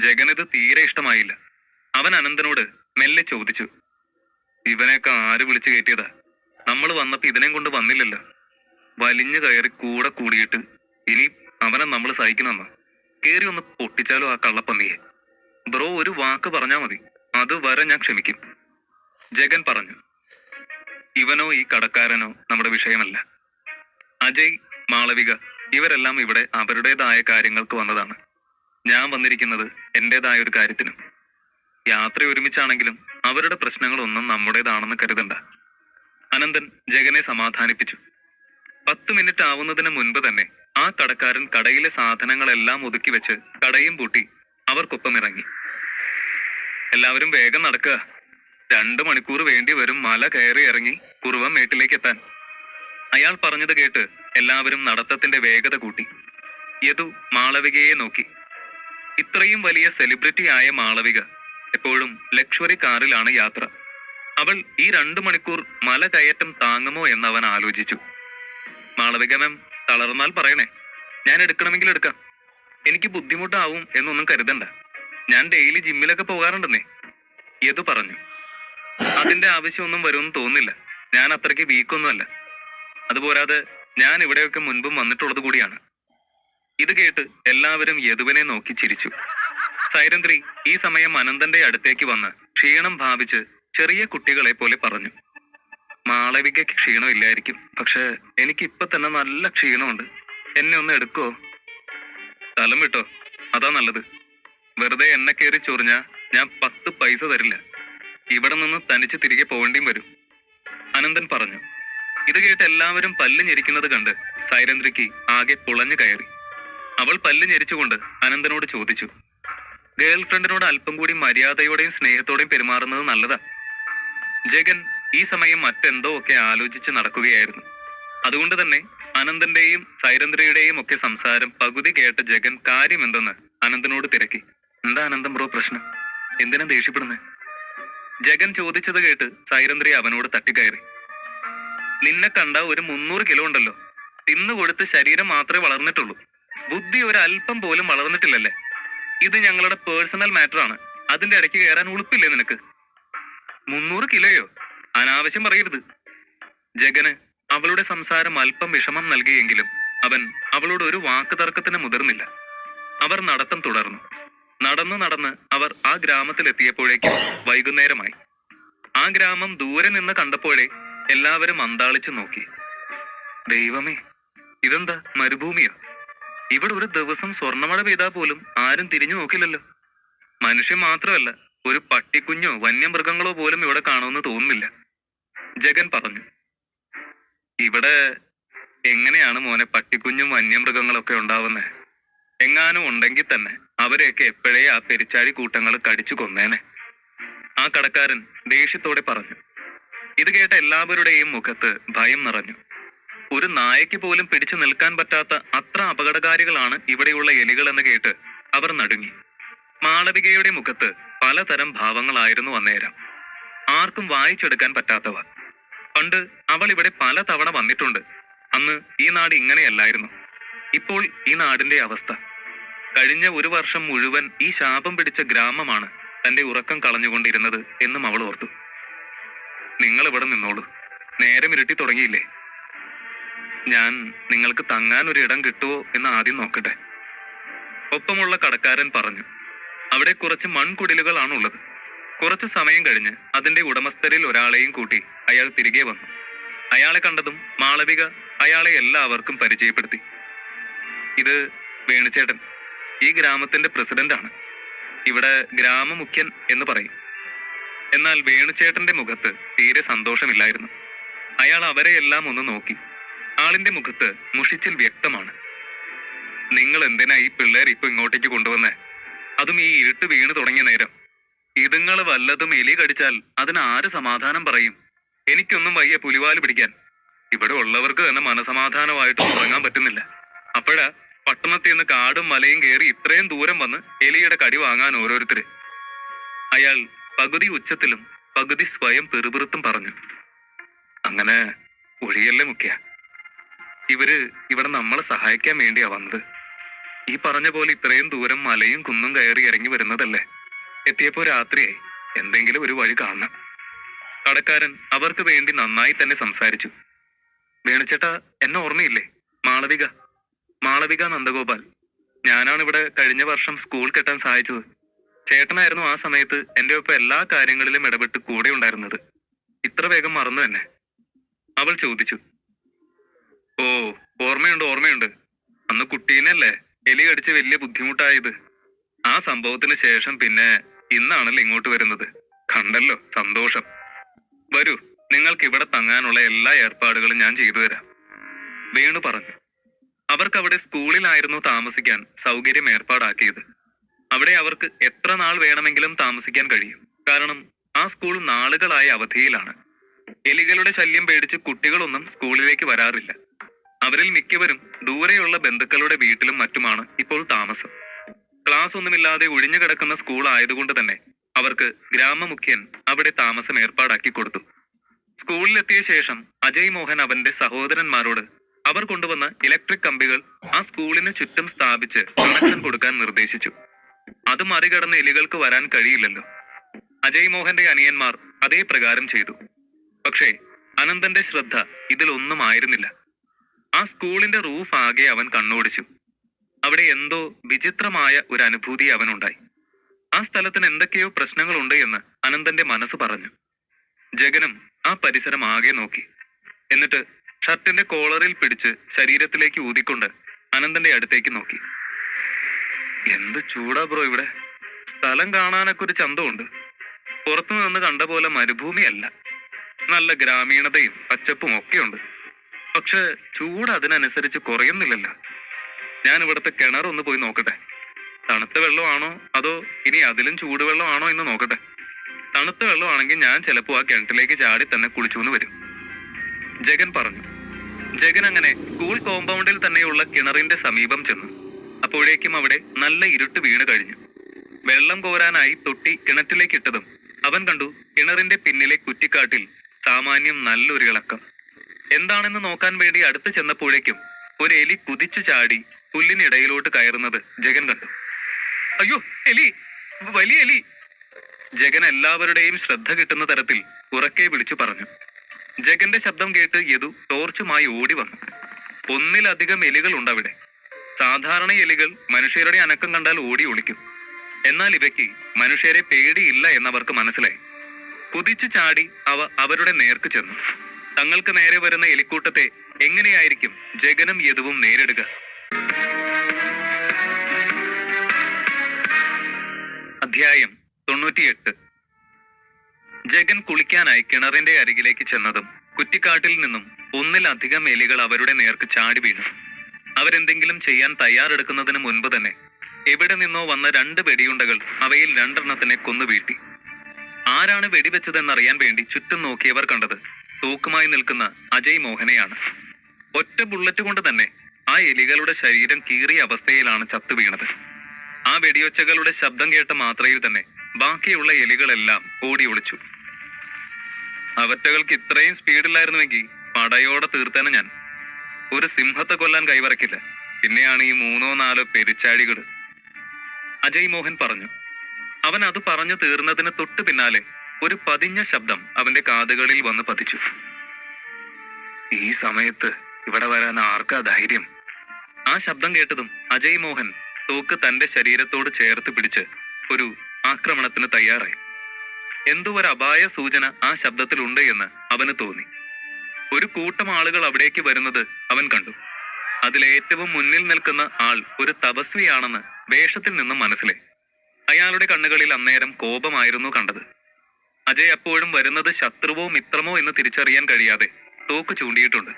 ജഗന് ഇത് തീരെ ഇഷ്ടമായില്ല. അവൻ അനന്തനോട് മെല്ലെ ചോദിച്ചു, ഇവനെയൊക്കെ ആര് വിളിച്ചു കയറ്റിയതാ? നമ്മൾ വന്നപ്പോ ഇതിനെയും കൊണ്ട് വന്നില്ലല്ലോ. വലിഞ്ഞു കയറി കൂടെ കൂടിയിട്ട് ഇനി അവനെ നമ്മൾ സഹിക്കണമെന്നോ? കേറി ഒന്ന് പൊട്ടിച്ചാലോ ആ കള്ളപ്പന്നിയെ? ബ്രോ ഒരു വാക്ക് പറഞ്ഞാ മതി, അത് വരെ ഞാൻ ക്ഷമിക്കും. ജഗൻ പറഞ്ഞു. ഇവനോ ഈ കടക്കാരനോ നമ്മുടെ വിഷയമല്ല. അജയ്, മാളവിക ഇവരെല്ലാം ഇവിടെ അവരുടേതായ കാര്യങ്ങൾക്ക് വന്നതാണ്. ഞാൻ വന്നിരിക്കുന്നത് എന്റേതായ ഒരു കാര്യത്തിനും. യാത്ര ഒരുമിച്ചാണെങ്കിലും അവരുടെ പ്രശ്നങ്ങളൊന്നും നമ്മുടേതാണെന്ന് കരുതണ്ട. അനന്തൻ ജഗനെ സമാധാനിപ്പിച്ചു. 10 മിനിറ്റ് ആവുന്നതിന് മുൻപ് തന്നെ ആ കടക്കാരൻ കടയിലെ സാധനങ്ങളെല്ലാം ഒതുക്കി വെച്ച് കടയും പൂട്ടി അവർക്കൊപ്പം ഇറങ്ങി. എല്ലാവരും വേഗം നടക്കുക. 2 മണിക്കൂർ വേണ്ടി വരും മല കയറി ഇറങ്ങി കുറുവം മേട്ടിലേക്ക് എത്താൻ. അയാൾ പറഞ്ഞത് കേട്ട് എല്ലാവരും നടത്തത്തിന്റെ വേഗത കൂട്ടി. യദു മാളവികയെ നോക്കി. ഇത്രയും വലിയ സെലിബ്രിറ്റി ആയ മാളവിക എപ്പോഴും ലക്ഷറി കാറിലാണ് യാത്ര. അവൾ ഈ 2 മണിക്കൂർ മല കയറ്റം താങ്ങുമോ എന്ന് അവൻ ആലോചിച്ചു. മാളവിക മാം, തളർന്നാൽ പറയണേ, ഞാൻ എടുക്കണമെങ്കിൽ എടുക്കാം. എനിക്ക് ബുദ്ധിമുട്ടാവും എന്നൊന്നും കരുതണ്ട. ഞാൻ ഡെയിലി ജിമ്മിലൊക്കെ പോകാറുണ്ടെന്നേ, യദു പറഞ്ഞു. അതിന്റെ ആവശ്യമൊന്നും വരുമെന്ന് തോന്നുന്നില്ല. ഞാൻ അത്രയ്ക്ക് വീക്കൊന്നുമല്ല. അതുപോരാതെ ഞാൻ ഇവിടെയൊക്കെ മുൻപും വന്നിട്ടുള്ളത് കൂടിയാണ്. ഇത് കേട്ട് എല്ലാവരും യദുവിനെ നോക്കി ചിരിച്ചു. സൈരന്ദ്രി ഈ സമയം അനന്തന്റെ അടുത്തേക്ക് വന്ന് ക്ഷീണം ഭാവിച്ച് ചെറിയ കുട്ടികളെ പോലെ പറഞ്ഞു, മാളവികയ്ക്ക് ക്ഷീണം ഇല്ലായിരിക്കും, പക്ഷെ എനിക്ക് ഇപ്പൊ തന്നെ നല്ല ക്ഷീണമുണ്ട്. എന്നെ ഒന്ന് എടുക്കോ? സ്ഥലം വിട്ടോ, അതാ നല്ലത്. വെറുതെ എന്നെ കയറി ചൊറിഞ്ഞാ ഞാൻ 10 പൈസ തരില്ല. ഇവിടെ നിന്ന് തനിച്ച് തിരികെ പോകേണ്ടിയും വരും, അനന്തൻ പറഞ്ഞു. ഇത് കേട്ട് എല്ലാവരും പല്ല് ഞെരിക്കുന്നത് കണ്ട് സൈരന്ദ്രിക്ക് ആകെ പുളഞ്ഞു കയറി. അവൾ പല്ല് ഞെരിച്ചുകൊണ്ട് അനന്തനോട് ചോദിച്ചു, ഗേൾ ഫ്രണ്ടിനോട് അല്പം കൂടി മര്യാദയോടെയും സ്നേഹത്തോടെയും പെരുമാറുന്നത് നല്ലതാ. ജഗൻ ഈ സമയം മറ്റെന്തോ ഒക്കെ ആലോചിച്ച് നടക്കുകയായിരുന്നു. അതുകൊണ്ട് തന്നെ അനന്തന്റെയും സൈരന്ദ്രയുടെയും ഒക്കെ സംസാരം പകുതി കേട്ട ജഗൻ കാര്യമെന്തെന്ന് അനന്തനോട് തിരക്കി. എന്താ അനന്തം ബ്രോ പ്രശ്നം? എന്തിനാ ദേഷ്യപ്പെടുന്നത്? ജഗൻ ചോദിച്ചത് കേട്ട് സൈരന്ദ്രി അവനോട് തട്ടിക്കയറി. നിന്നെ കണ്ട ഒരു 300 കിലോ ഉണ്ടല്ലോ. തിന്നുകൊടുത്ത് ശരീരം മാത്രമേ വളർന്നിട്ടുള്ളൂ, ബുദ്ധി ഒരല്പം പോലും വളർന്നിട്ടില്ലല്ലേ. ഇത് ഞങ്ങളുടെ പേഴ്സണൽ മാറ്റർ ആണ്. അതിന്റെ ഇടയ്ക്ക് കയറാൻ ഉളുപ്പില്ലേ നിനക്ക്? 300 കിലോയോ? അനാവശ്യം പറയരുത്. ജഗന് അവളുടെ സംസാരം അല്പം വിഷമം നൽകിയെങ്കിലും അവൻ അവളോട് ഒരു വാക്ക് തർക്കത്തിന് മുതിർന്നില്ല. അവർ നടത്തം തുടർന്നു. നടന്ന് നടന്ന് അവർ ആ ഗ്രാമത്തിലെത്തിയപ്പോഴേക്കും വൈകുന്നേരമായി. ആ ഗ്രാമം ദൂരെ നിന്ന് കണ്ടപ്പോഴേ എല്ലാവരും അന്താളിച്ചു നോക്കി. ദൈവമേ, ഇതെന്താ മരുഭൂമിയോ? ഇവിടെ ഒരു ദിവസം സ്വർണ്ണമഴ പെയ്താൽ പോലും ആരും തിരിഞ്ഞു നോക്കില്ലല്ലോ. മനുഷ്യൻ മാത്രമല്ല, ഒരു പട്ടിക്കുഞ്ഞോ വന്യമൃഗങ്ങളോ പോലും ഇവിടെ കാണുമെന്ന് തോന്നുന്നില്ല, ജഗൻ പറഞ്ഞു. ഇവിടെ എങ്ങനെയാണ് മോനെ പട്ടിക്കുഞ്ഞും വന്യമൃഗങ്ങളൊക്കെ ഉണ്ടാവുന്നത്? എങ്ങാനും ഉണ്ടെങ്കിൽ തന്നെ അവരെയൊക്കെ എപ്പോഴേ ആ പെരിച്ചാഴി കൂട്ടങ്ങൾ കടിച്ചു കൊന്നേനെ, ആ കടക്കാരൻ ദേഷ്യത്തോടെ പറഞ്ഞു. ഇത് കേട്ട എല്ലാവരുടെയും മുഖത്ത് ഭയം നിറഞ്ഞു. ഒരു നായയ്ക്ക് പോലും പിടിച്ചു നിൽക്കാൻ പറ്റാത്ത അത്ര അപകടകാരികളാണ് ഇവിടെയുള്ള എലികൾ എന്ന് കേട്ട് അവർ നടുങ്ങി. മാളവികയുടെ മുഖത്ത് പലതരം ഭാവങ്ങളായിരുന്നു അന്നേരം, ആർക്കും വായിച്ചെടുക്കാൻ പറ്റാത്തവ. പണ്ട് അവൾ ഇവിടെ പല തവണ വന്നിട്ടുണ്ട്. അന്ന് ഈ നാട് ഇങ്ങനെയല്ലായിരുന്നു. ഇപ്പോൾ ഈ നാടിന്റെ അവസ്ഥ. കഴിഞ്ഞ 1 വർഷം മുഴുവൻ ഈ ശാപം പിടിച്ച ഗ്രാമമാണ് തന്റെ ഉറക്കം കളഞ്ഞുകൊണ്ടിരുന്നത് എന്നും അവൾ ഓർത്തു. നിങ്ങൾ ഇവിടെ നിന്നോളൂ, നേരം ഇരുട്ടി തുടങ്ങിയില്ലേ. ഞാൻ നിങ്ങൾക്ക് തങ്ങാൻ ഒരു ഇടം കിട്ടുമോ എന്ന് ആദ്യം നോക്കട്ടെ, ഒപ്പമുള്ള കടക്കാരൻ പറഞ്ഞു. അവിടെ കുറച്ച് മൺകുടിലുകളാണുള്ളത്. കുറച്ചു സമയം കഴിഞ്ഞ് അതിന്റെ ഉടമസ്ഥരിൽ ഒരാളെയും കൂട്ടി അയാൾ തിരികെ വന്നു. അയാളെ കണ്ടതും മാളവിക അയാളെ എല്ലാവർക്കും പരിചയപ്പെടുത്തി. ഇത് വേണുചേട്ടൻ, ഈ ഗ്രാമത്തിന്റെ പ്രസിഡന്റാണ്. ഇവിടെ ഗ്രാമമുഖ്യൻ എന്ന് പറയും. എന്നാൽ വേണുചേട്ടന്റെ മുഖത്ത് തീരെ സന്തോഷമില്ലായിരുന്നു. അയാൾ അവരെ എല്ലാം ഒന്ന് നോക്കി. ആളിന്റെ മുഖത്ത് മുഷിച്ചിൽ വ്യക്തമാണ്. നിങ്ങൾ എന്തിനാ ഈ പിള്ളേർ ഇപ്പൊ ഇങ്ങോട്ടേക്ക് കൊണ്ടുവന്നേ? അതും ഈ ഇരുട്ട് വീണ് തുടങ്ങിയ നേരം. ഇതുങ്ങള് വല്ലതും എലി കടിച്ചാൽ അതിന് ആര് സമാധാനം പറയും? എനിക്കൊന്നും വയ്യ പുലിവാല് പിടിക്കാൻ. ഇവിടെ ഉള്ളവർക്ക് തന്നെ മനസമാധാനമായിട്ട് ഉറങ്ങാൻ പറ്റുന്നില്ല. അപ്പോഴാ പട്ടണത്തിൽ നിന്ന് കാടും മലയും കയറി ഇത്രയും ദൂരം വന്ന് എലിയുടെ കടി വാങ്ങാൻ ഓരോരുത്തര്. അയാൾ പകുതി ഉച്ചത്തിലും പകുതി സ്വയം പെറുപിറുത്തും പറഞ്ഞു. അങ്ങനെ ഒഴിയല്ലേ മുഖ്യ, ഇവര് ഇവിടെ നമ്മളെ സഹായിക്കാൻ വേണ്ടിയാ വന്നത്. ഈ പറഞ്ഞ പോലെ ഇത്രയും ദൂരം മലയും കുന്നും കയറി ഇറങ്ങി വരുന്നതല്ലേ. എത്തിയപ്പോ രാത്രിയായി. എന്തെങ്കിലും ഒരു വഴി കാണണം. കടക്കാരൻ അവർക്ക് വേണ്ടി നന്നായി തന്നെ സംസാരിച്ചു. വേണുചേട്ടാ, എന്നെ ഓർമ്മയില്ലേ? മാളവിക മാളവിക നന്ദഗോപാൽ. ഞാനാണ് ഇവിടെ കഴിഞ്ഞ വർഷം സ്കൂൾ കെട്ടാൻ സഹായിച്ചത്. ചേട്ടനായിരുന്നു ആ സമയത്ത് എന്റെ ഒപ്പം എല്ലാ കാര്യങ്ങളിലും ഇടപെട്ട് കൂടെ ഉണ്ടായിരുന്നത്. ഇത്ര വേഗം മറന്നു തന്നെ? അവൾ ചോദിച്ചു. ഓ, ഓർമ്മയുണ്ട്. അന്ന് കുട്ടീനല്ലേ എലി കടിച്ച് വലിയ ബുദ്ധിമുട്ടായത്. ആ സംഭവത്തിന് ശേഷം പിന്നെ ഇന്നാണല്ലോ ഇങ്ങോട്ട് വരുന്നത്. കണ്ടല്ലോ, സന്തോഷം. വരൂ, നിങ്ങൾക്ക് ഇവിടെ തങ്ങാനുള്ള എല്ലാ ഏർപ്പാടുകളും ഞാൻ ചെയ്തു തരാം, വേണു പറഞ്ഞു. അവർക്ക് അവിടെ സ്കൂളിലായിരുന്നു താമസിക്കാൻ സൗകര്യം ഏർപ്പാടാക്കിയത്. അവിടെ അവർക്ക് എത്ര നാൾ വേണമെങ്കിലും താമസിക്കാൻ കഴിയും. കാരണം ആ സ്കൂൾ നാളുകളായ അവധിയിലാണ്. എലികളുടെ ശല്യം പേടിച്ച് കുട്ടികളൊന്നും സ്കൂളിലേക്ക് വരാറില്ല. അവരിൽ മിക്കവരും ദൂരെയുള്ള ബന്ധുക്കളുടെ വീട്ടിലും മറ്റുമാണ് ഇപ്പോൾ താമസം. ക്ലാസ് ഒന്നുമില്ലാതെ ഒഴിഞ്ഞു കിടക്കുന്ന സ്കൂൾ ആയതുകൊണ്ട് തന്നെ അവർക്ക് ഗ്രാമമുഖ്യൻ അവിടെ താമസം ഏർപ്പാടാക്കി കൊടുത്തു. സ്കൂളിലെത്തിയ ശേഷം അജയ് മോഹൻ അവന്റെ സഹോദരന്മാരോട് അവർ കൊണ്ടുവന്ന ഇലക്ട്രിക് കമ്പികൾ ആ സ്കൂളിന് ചുറ്റും സ്ഥാപിച്ച് കണക്ഷൻ കൊടുക്കാൻ നിർദ്ദേശിച്ചു. അത് മറികടന്ന് എലികൾക്ക് വരാൻ കഴിയില്ലല്ലോ. അജയ് മോഹന്റെ അനിയന്മാർ അതേ പ്രകാരം ചെയ്തു. പക്ഷേ അനന്തന്റെ ശ്രദ്ധ ഇതിലൊന്നും ആയിരുന്നില്ല. ആ സ്കൂളിന്റെ റൂഫ് ആകെ അവൻ കണ്ണോടിച്ചു. അവിടെ എന്തോ വിചിത്രമായ ഒരു അനുഭൂതി അവനുണ്ടായി. ആ സ്ഥലത്തിന് എന്തൊക്കെയോ പ്രശ്നങ്ങളുണ്ട് എന്ന് അനന്തന്റെ മനസ്സ് പറഞ്ഞു. ജഗനും ആ പരിസരം ആകെ നോക്കി. എന്നിട്ട് ഷർട്ടിന്റെ കോളറിൽ പിടിച്ച് ശരീരത്തിലേക്ക് ഊതിക്കൊണ്ട് അനന്തന്റെ അടുത്തേക്ക് നോക്കി. എന്ത് ചൂടാ ബ്രോ ഇവിടെ. സ്ഥലം കാണാനൊക്കെ ഒരു ചന്തമുണ്ട്. പുറത്തു നിന്ന് കണ്ട പോലെ മരുഭൂമിയല്ല. നല്ല ഗ്രാമീണതയും പച്ചപ്പും ഒക്കെയുണ്ട്. പക്ഷെ ചൂട് അതിനനുസരിച്ച് കുറയുന്നില്ലല്ലോ. ഞാൻ ഇവിടുത്തെ കിണറൊന്ന് പോയി നോക്കട്ടെ. തണുത്ത വെള്ളമാണോ അതോ ഇനി അതിലും ചൂടുവെള്ളമാണോ എന്ന് നോക്കട്ടെ. തണുത്ത വെള്ളമാണെങ്കിൽ ഞാൻ ചിലപ്പോൾ ആ കിണറ്റിലേക്ക് ചാടി തന്നെ കുളിച്ചൂന്ന് വരും, ജഗൻ പറഞ്ഞു. ജഗൻ അങ്ങനെ സ്കൂൾ കോമ്പൗണ്ടിൽ തന്നെയുള്ള കിണറിന്റെ സമീപം ചെന്നു. അപ്പോഴേക്കും അവിടെ നല്ല ഇരുട്ട് വീണ് കഴിഞ്ഞു. വെള്ളം കോരാനായി തൊട്ടി കിണറ്റിലേക്ക് ഇട്ടതും അവൻ കണ്ടു കിണറിന്റെ പിന്നിലെ കുറ്റിക്കാട്ടിൽ സാമാന്യം നല്ലൊരു ഇളക്കം. എന്താണെന്ന് നോക്കാൻ വേണ്ടി അടുത്ത് ചെന്നപ്പോഴേക്കും ഒരു എലി കുതിച്ചു ചാടി പുല്ലിനിടയിലോട്ട് കയറുന്നത് ജഗൻ കണ്ടു. അയ്യോ, എലി, വലിയ എലി! ജഗൻ എല്ലാവരുടെയും ശ്രദ്ധ കിട്ടുന്ന തരത്തിൽ ഉറക്കെ വിളിച്ചു പറഞ്ഞു. ജഗന്റെ ശബ്ദം കേട്ട് യദു ടോർച്ചുമായി ഓടി വന്നു. ഒന്നിലധികം എലികൾ ഉണ്ടവിടെ. സാധാരണ എലികൾ മനുഷ്യരുടെ അനക്കം കണ്ടാൽ ഓടി ഒളിക്കും. എന്നാൽ ഇവയ്ക്ക് മനുഷ്യരെ പേടിയില്ല എന്നവർക്ക് മനസ്സിലായി. കുതിച്ചു ചാടി അവ അവരുടെ നേർക്ക് ചെന്നു. തങ്ങൾക്ക് നേരെ വരുന്ന എലിക്കൂട്ടത്തെ എങ്ങനെയായിരിക്കും ജഗനും യദുവും നേരിടുക? അധ്യായം 98. ജഗൻ കുളിക്കാനായി കിണറിന്റെ അരികിലേക്ക് ചെന്നതും കുറ്റിക്കാട്ടിൽ നിന്നും ഒന്നിലധികം എലികൾ അവരുടെ നേർക്ക് ചാടി വീണു. അവരെന്തെങ്കിലും ചെയ്യാൻ തയ്യാറെടുക്കുന്നതിന് മുൻപ് തന്നെ എവിടെ നിന്നോ വന്ന 2 വെടിയുണ്ടകൾ അവയിൽ 2 കൊന്നു വീഴ്ത്തി. ആരാണ് വെടിവെച്ചതെന്നറിയാൻ വേണ്ടി ചുറ്റും നോക്കിയവർ കണ്ടത് തൂക്കുമായി നിൽക്കുന്ന അജയ് മോഹനെയാണ്. ഒറ്റ ബുള്ളറ്റ് കൊണ്ട് തന്നെ ആ എലികളുടെ ശരീരം കീറിയ അവസ്ഥയിലാണ് ചത്തു വീണത്. ആ വെടിയൊച്ചകളുടെ ശബ്ദം കേട്ട മാത്രയിൽ തന്നെ ബാക്കിയുള്ള എലികളെല്ലാം ഓടി ഒളിച്ചു. അവറ്റകൾക്ക് ഇത്രയും സ്പീഡില്ലായിരുന്നുവെങ്കിൽ പടയോടെ തീർത്തേനെ ഞാൻ. ഒരു സിംഹത്തെ കൊല്ലാൻ കൈവറക്കില്ല, പിന്നെയാണ് ഈ 3-4 പെരിച്ചാഴികള്, അജയ് മോഹൻ പറഞ്ഞു. അവൻ അത് പറഞ്ഞു തീർന്നതിന് തൊട്ടു പിന്നാലെ ഒരു പതിഞ്ഞ ശബ്ദം അവന്റെ കാതുകളിൽ വന്ന് പതിച്ചു. ഈ സമയത്ത് ഇവിടെ വരാൻ ആർക്കാ ധൈര്യം? ആ ശബ്ദം കേട്ടതും അജയ് മോഹൻ തോക്ക് തന്റെ ശരീരത്തോട് ചേർത്ത് പിടിച്ച് ഒരു ആക്രമണത്തിന് തയ്യാറായി. എന്തോ ഒരു അപായ സൂചന ആ ശബ്ദത്തിലുണ്ട് എന്ന് അവന് തോന്നി. ഒരു കൂട്ടം ആളുകൾ അവിടേക്ക് വരുന്നത് അവൻ കണ്ടു. അതിലേറ്റവും മുന്നിൽ നിൽക്കുന്ന ആൾ ഒരു തപസ്വിയാണെന്ന് വേഷത്തിൽ നിന്നും മനസ്സിലായി. അയാളുടെ കണ്ണുകളിൽ അന്നേരം കോപമായിരുന്നു കണ്ടത്. അജയ് അപ്പോഴും വരുന്നത് ശത്രുവോ മിത്രമോ എന്ന് തിരിച്ചറിയാൻ കഴിയാതെ തോക്ക് ചൂണ്ടിയിട്ടുണ്ട്.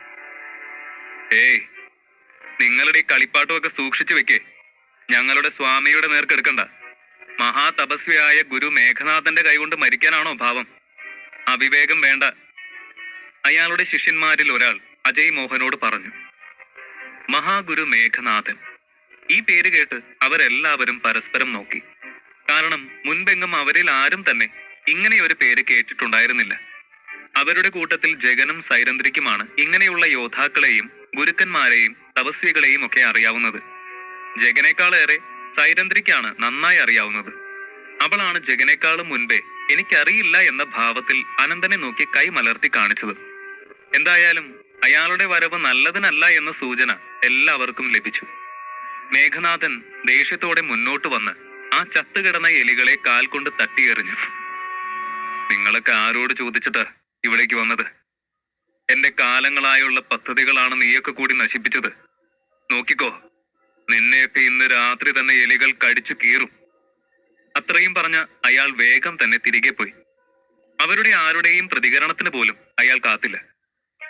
ഏയ്, നിങ്ങളുടെ ഈ കളിപ്പാട്ടുമൊക്കെ സൂക്ഷിച്ചു വെക്കേ. ഞങ്ങളുടെ സ്വാമിയുടെ നേർക്കെടുക്കണ്ട. മഹാതപസ്വിയായ ഗുരു മേഘനാഥന്റെ കൈകൊണ്ട് മരിക്കാനാണോ ഭാവം? അവിവേകം വേണ്ട, അയാളുടെ ശിഷ്യന്മാരിൽ ഒരാൾ അജയ് മോഹനോട് പറഞ്ഞു. മഹാഗുരു മേഘനാഥൻ. ഈ പേര് കേട്ട് അവരെല്ലാവരും പരസ്പരം നോക്കി. കാരണം മുൻപെങ്ങും അവരിൽ ആരും തന്നെ ഇങ്ങനെ ഒരു പേര് കേട്ടിട്ടുണ്ടായിരുന്നില്ല. അവരുടെ കൂട്ടത്തിൽ ജഗനും സൈരന്ദ്രിക്കുമാണ് ഇങ്ങനെയുള്ള യോദ്ധാക്കളെയും ഗുരുക്കന്മാരെയും തപസ്വികളെയും ഒക്കെ അറിയാവുന്നത്. ജഗനേക്കാളേറെ സൈരന്ദ്രിക്കാണ് നന്നായി അറിയാവുന്നത്. അവളാണ് ജഗനേക്കാളും മുൻപേ എനിക്കറിയില്ല എന്ന ഭാവത്തിൽ അനന്തനെ നോക്കി കൈ മലർത്തി കാണിച്ചത്. എന്തായാലും അയാളുടെ വരവ് നല്ലതിനല്ല എന്ന സൂചന എല്ലാവർക്കും ലഭിച്ചു. മേഘനാഥൻ ദേഷ്യത്തോടെ മുന്നോട്ട് വന്ന് ആ ചത്തുകിടന്ന എലികളെ കാൽ കൊണ്ട് തട്ടിയെറിഞ്ഞു. നിങ്ങളൊക്കെ ആരോട് ചോദിച്ചിട്ട് ഇവിടേക്ക് വന്നത്? എന്റെ കാലങ്ങളായുള്ള പദ്ധതികളാണ് നീയൊക്കെ കൂടി നശിപ്പിച്ചത്. നോക്കിക്കോ, നിന്നെയൊക്കെ ഇന്ന് രാത്രി തന്നെ എലികൾ കടിച്ചു കീറും. അത്രയും പറഞ്ഞ അയാൾ വേഗം തന്നെ തിരികെ പോയി. അവരുടെ ആരുടെയും പ്രതികരണത്തിന് പോലും അയാൾ കാത്തില്ല.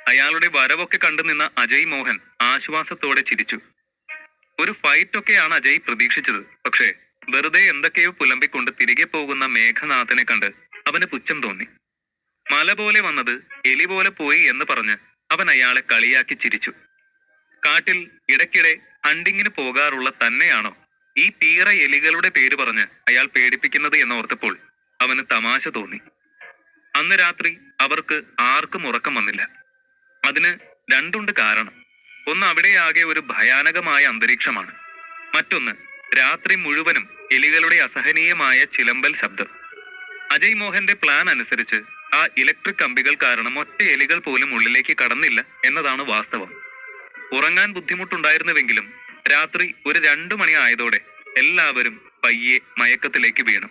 അയാളുടെ വരവൊക്കെ കണ്ടു നിന്ന അജയ് മോഹൻ ആശ്വാസത്തോടെ ചിരിച്ചു. ഒരു ഫൈറ്റൊക്കെയാണ് അജയ് പ്രതീക്ഷിച്ചത്. പക്ഷേ വെറുതെ എന്തൊക്കെയോ പുലമ്പിക്കൊണ്ട് തിരികെ പോകുന്ന മേഘനാഥനെ കണ്ട് അവന് പുച്ഛം തോന്നി. മല പോലെ വന്നത് എലി പോലെ പോയി എന്ന് പറഞ്ഞ് അവൻ അയാളെ കളിയാക്കി ചിരിച്ചു. കാട്ടിൽ ഇടയ്ക്കിടെ ഹണ്ടിങ്ങിന് പോകാറുള്ള തന്നെയാണോ ഈ പീറ എലികളുടെ പേര് പറഞ്ഞ് അയാൾ പേടിപ്പിക്കുന്നത് എന്നോർത്തപ്പോൾ അവന് തമാശ തോന്നി. അന്ന് രാത്രി അവർക്ക് ആർക്കും ഉറക്കം വന്നില്ല. അതിന് രണ്ടുണ്ട് കാരണം. ഒന്ന്, അവിടെയാകെ ഒരു ഭയാനകമായ അന്തരീക്ഷമാണ്. മറ്റൊന്ന്, രാത്രി മുഴുവനും എലികളുടെ അസഹനീയമായ ചിലമ്പൽ ശബ്ദം. അജയ് മോഹന്റെ പ്ലാൻ അനുസരിച്ച് ആ ഇലക്ട്രിക് കമ്പികൾ കാരണം ഒറ്റ എലികൾ പോലും ഉള്ളിലേക്ക് കടന്നില്ല എന്നതാണ് വാസ്തവം. ഉറങ്ങാൻ ബുദ്ധിമുട്ടുണ്ടായിരുന്നുവെങ്കിലും രാത്രി ഒരു 2 മണി ആയതോടെ എല്ലാവരും പയ്യെ മയക്കത്തിലേക്ക് വീണു.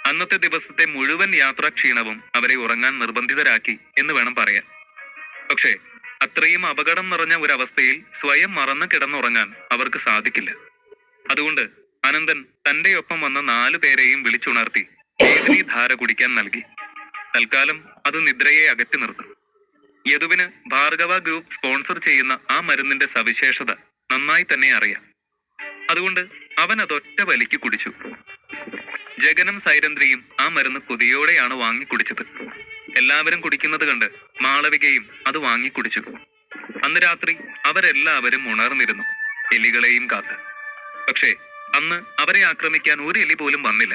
അന്നത്തെ ദിവസത്തെ മുഴുവൻ യാത്രാക്ഷീണവും അവരെ ഉറങ്ങാൻ നിർബന്ധിതരാക്കി എന്ന് വേണം പറയാൻ. പക്ഷേ അത്രയും അപകടം നിറഞ്ഞ ഒരവസ്ഥയിൽ സ്വയം മറന്നു കിടന്നുറങ്ങാൻ അവർക്ക് സാധിക്കില്ല. അതുകൊണ്ട് അനന്തൻ തന്റെ ഒപ്പം വന്ന 4 പേരെയും വിളിച്ചുണർത്തി വേദനി ധാര കുടിക്കാൻ നൽകി. തൽക്കാലം അത് നിദ്രയെ അകറ്റി നിർത്തും. യദുവിന് ഭാർഗവ ഗ്രൂപ്പ് സ്പോൺസർ ചെയ്യുന്ന ആ മരുന്നിന്റെ സവിശേഷത നന്നായി തന്നെ അറിയാം. അതുകൊണ്ട് അവൻ അതൊറ്റ വലിക്ക് കുടിച്ചു. ജഗനും സൈരന്ദ്രിയും ആ മരുന്ന് കൊതിയോടെയാണ് വാങ്ങിക്കുടിച്ചത്. എല്ലാവരും കുടിക്കുന്നത് കണ്ട് മാളവികയും അത് വാങ്ങിക്കുടിച്ചു. അന്ന് രാത്രി അവരെല്ലാവരും ഉണർന്നിരുന്നു, എലികളെയും കാത്ത്. പക്ഷേ അന്ന് അവരെ ആക്രമിക്കാൻ ഒരു എലി പോലും വന്നില്ല.